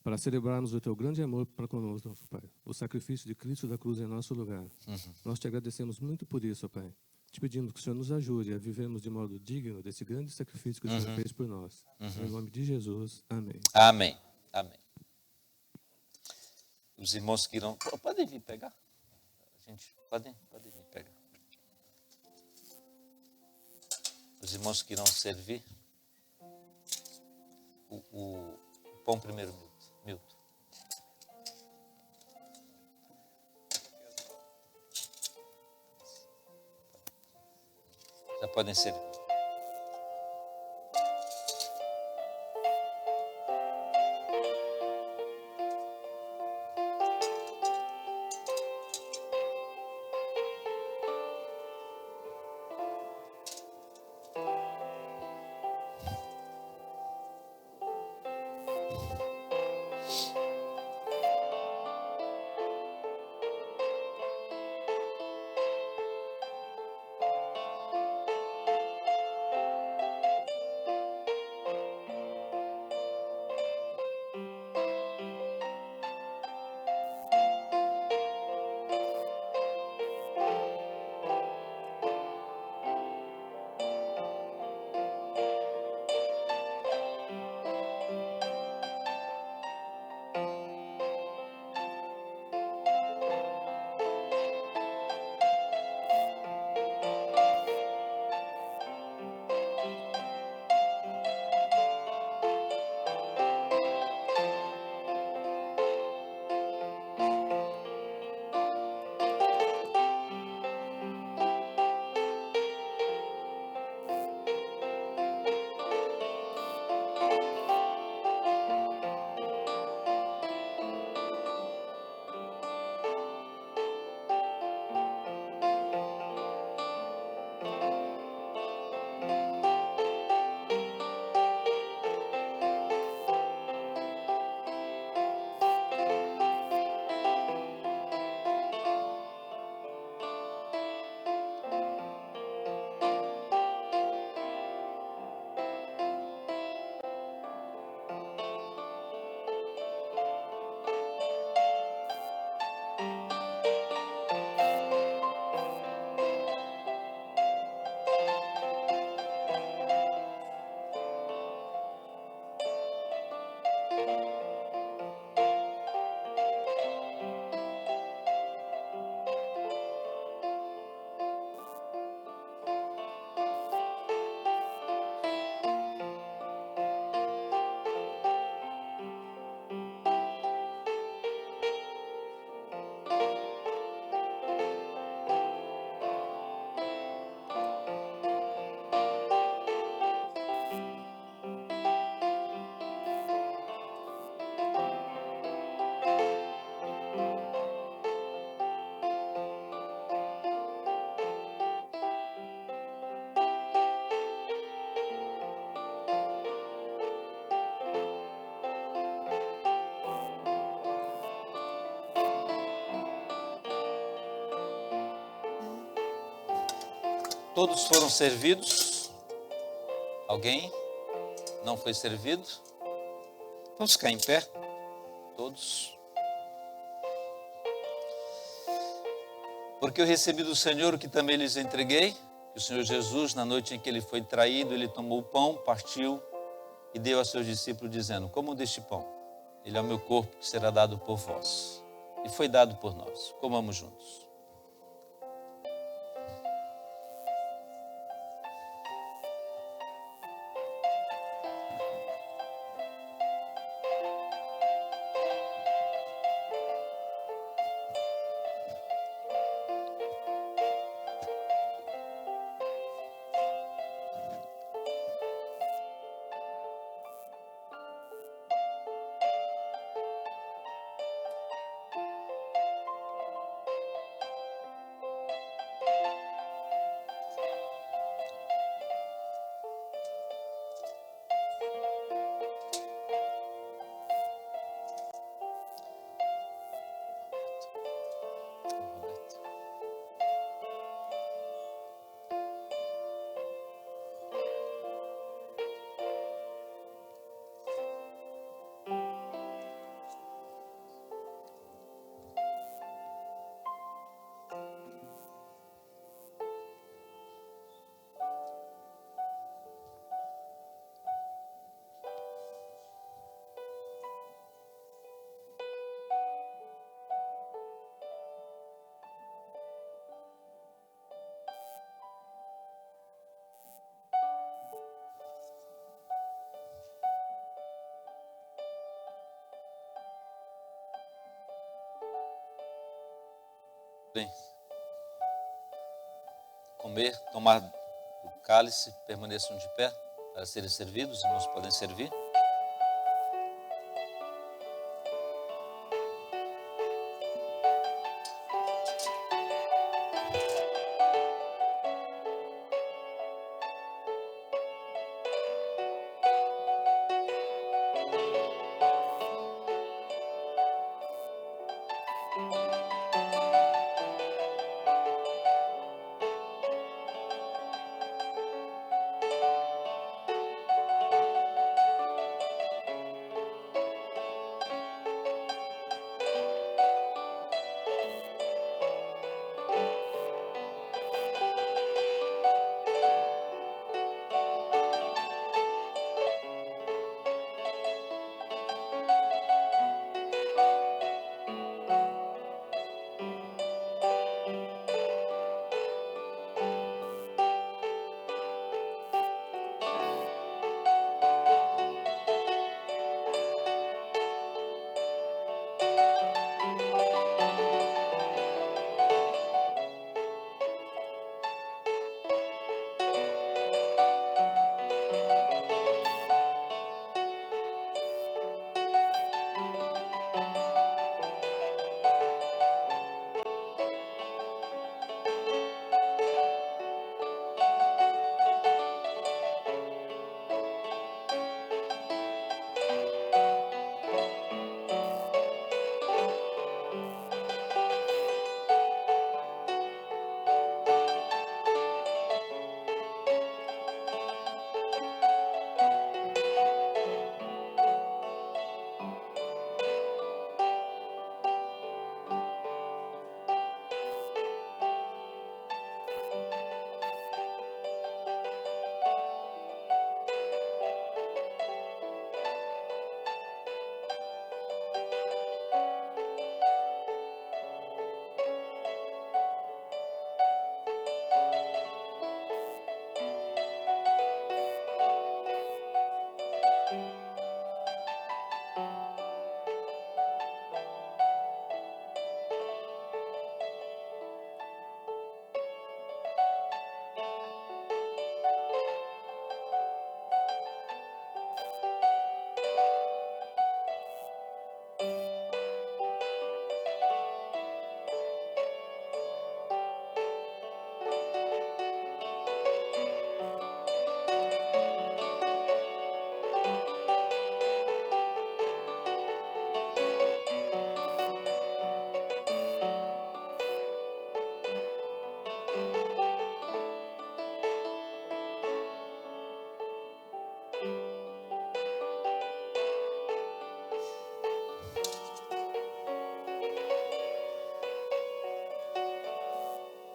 Speaker 6: para celebrarmos o Teu grande amor para conosco, Pai. O sacrifício de Cristo da cruz em nosso lugar. Nós Te agradecemos muito por isso, Pai. Te pedimos que o Senhor nos ajude a vivermos de modo digno desse grande sacrifício que o Senhor fez por nós. Em nome de Jesus, amém.
Speaker 2: Amém. Amém. Os irmãos que irão... Podem vir pegar? Gente, podem vir pegar. Os irmãos que irão servir. O pão primeiro, Milton. Já podem servir. Todos foram servidos? Alguém não foi servido? Vamos ficar em pé? Todos. Porque eu recebi do Senhor o que também lhes entreguei, que o Senhor Jesus, na noite em que ele foi traído, ele tomou o pão, partiu e deu a seus discípulos, dizendo: comam deste pão, ele é o meu corpo que será dado por vós. E foi dado por nós. Comamos juntos. Bem, comer, tomar o cálice, permaneçam de pé para serem servidos, os irmãos podem servir.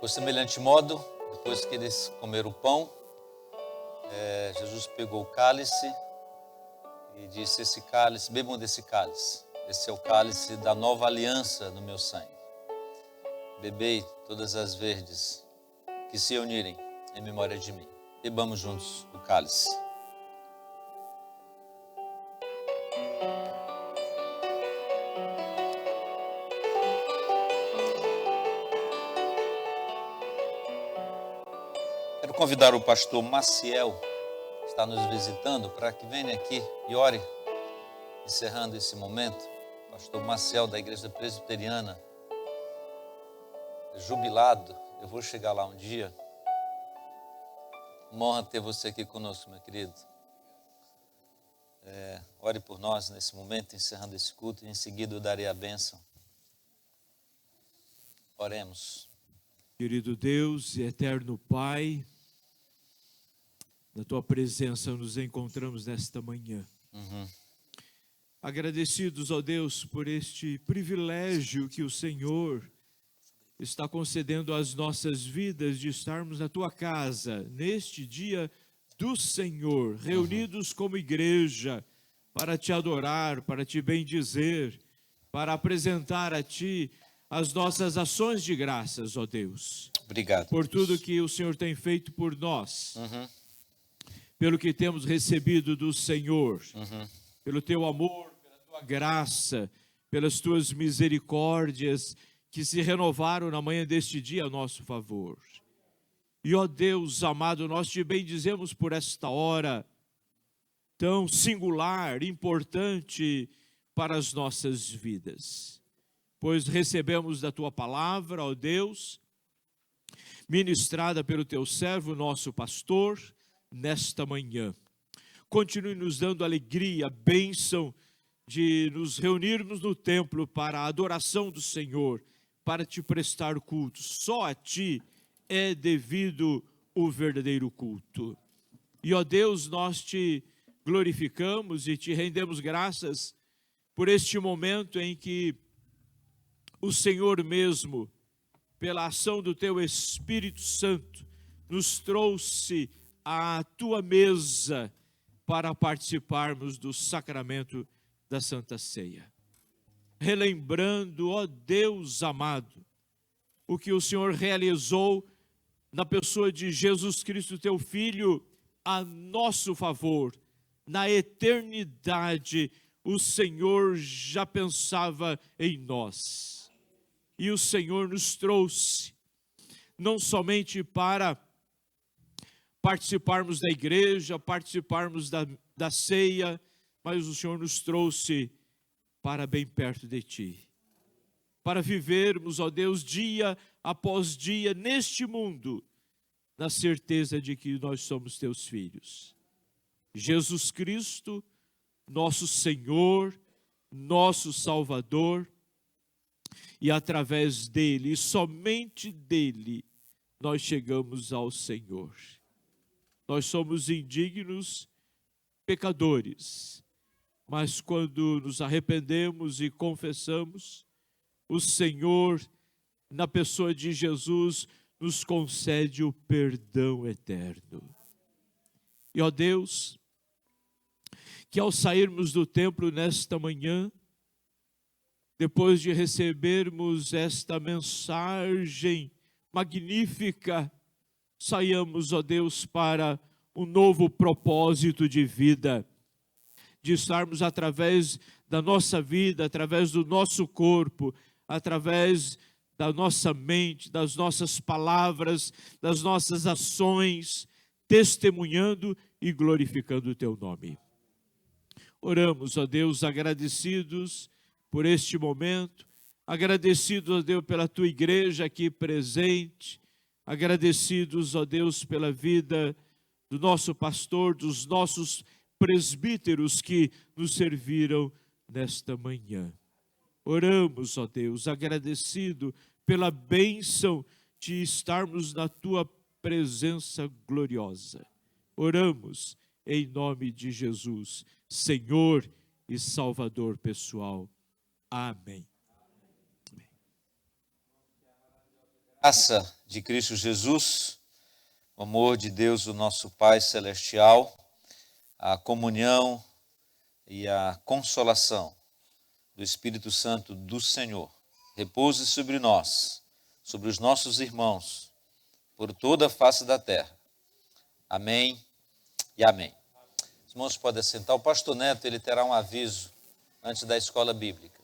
Speaker 2: Por semelhante modo, depois que eles comeram o pão, Jesus pegou o cálice e disse: esse cálice, bebam desse cálice. Esse é o cálice da nova aliança no meu sangue. Bebei todas as verdes que se unirem em memória de mim. Bebamos juntos o cálice. Quero convidar o pastor Maciel, que está nos visitando, para que venha aqui e ore, encerrando esse momento. Pastor Maciel, da Igreja Presbiteriana, jubilado. Eu vou chegar lá um dia. Uma honra ter você aqui conosco, meu querido. Ore por nós nesse momento, encerrando esse culto, e em seguida eu darei a bênção. Oremos.
Speaker 7: Querido Deus e eterno Pai, na Tua presença nos encontramos nesta manhã. Agradecidos, ó Deus, por este privilégio que o Senhor está concedendo às nossas vidas de estarmos na Tua casa, neste dia do Senhor, reunidos como igreja, para Te adorar, para Te bendizer, para apresentar a Ti as nossas ações de graças, ó Deus.
Speaker 2: Obrigado.
Speaker 7: Por tudo que o Senhor tem feito por nós, pelo que temos recebido do Senhor, pelo Teu amor, pela Tua graça, pelas Tuas misericórdias, que se renovaram na manhã deste dia a nosso favor. E, ó Deus amado, nós te bendizemos por esta hora tão singular, importante para as nossas vidas. Pois recebemos da tua palavra, ó Deus, ministrada pelo teu servo, nosso pastor, nesta manhã. Continue nos dando alegria, bênção de nos reunirmos no templo para a adoração do Senhor, para te prestar culto. Só a ti é devido o verdadeiro culto. E, ó Deus, nós te glorificamos e te rendemos graças por este momento em que o Senhor mesmo, pela ação do teu Espírito Santo, nos trouxe à tua mesa para participarmos do sacramento da Santa Ceia. Relembrando, ó Deus amado, o que o Senhor realizou na pessoa de Jesus Cristo, teu Filho, a nosso favor. Na eternidade, o Senhor já pensava em nós. E o Senhor nos trouxe, não somente para participarmos da igreja, participarmos da ceia, mas o Senhor nos trouxe para bem perto de ti. Para vivermos, ó Deus, dia após dia neste mundo, na certeza de que nós somos teus filhos. Jesus Cristo, nosso Senhor, nosso Salvador, e através dele, e somente dele, nós chegamos ao Senhor. Nós somos indignos, pecadores, mas quando nos arrependemos e confessamos, o Senhor, na pessoa de Jesus, nos concede o perdão eterno. E, ó Deus, que ao sairmos do templo nesta manhã, depois de recebermos esta mensagem magnífica, saiamos, ó Deus, para um novo propósito de vida, de estarmos através da nossa vida, através do nosso corpo, através da nossa mente, das nossas palavras, das nossas ações, testemunhando e glorificando o teu nome. Oramos, ó Deus, agradecidos por este momento, agradecidos, ó Deus, pela tua igreja aqui presente, agradecidos, ó Deus, pela vida do nosso pastor, dos nossos presbíteros que nos serviram nesta manhã. Oramos, ó Deus, agradecido pela bênção de estarmos na tua presença gloriosa. Oramos em nome de Jesus, Senhor e Salvador pessoal. Amém.
Speaker 2: Graça de Cristo Jesus, o amor de Deus, o nosso Pai Celestial, a comunhão e a consolação do Espírito Santo do Senhor repouse sobre nós, sobre os nossos irmãos, por toda a face da terra. Amém e amém. Os irmãos podem assentar. O pastor Neto, ele terá um aviso antes da escola bíblica.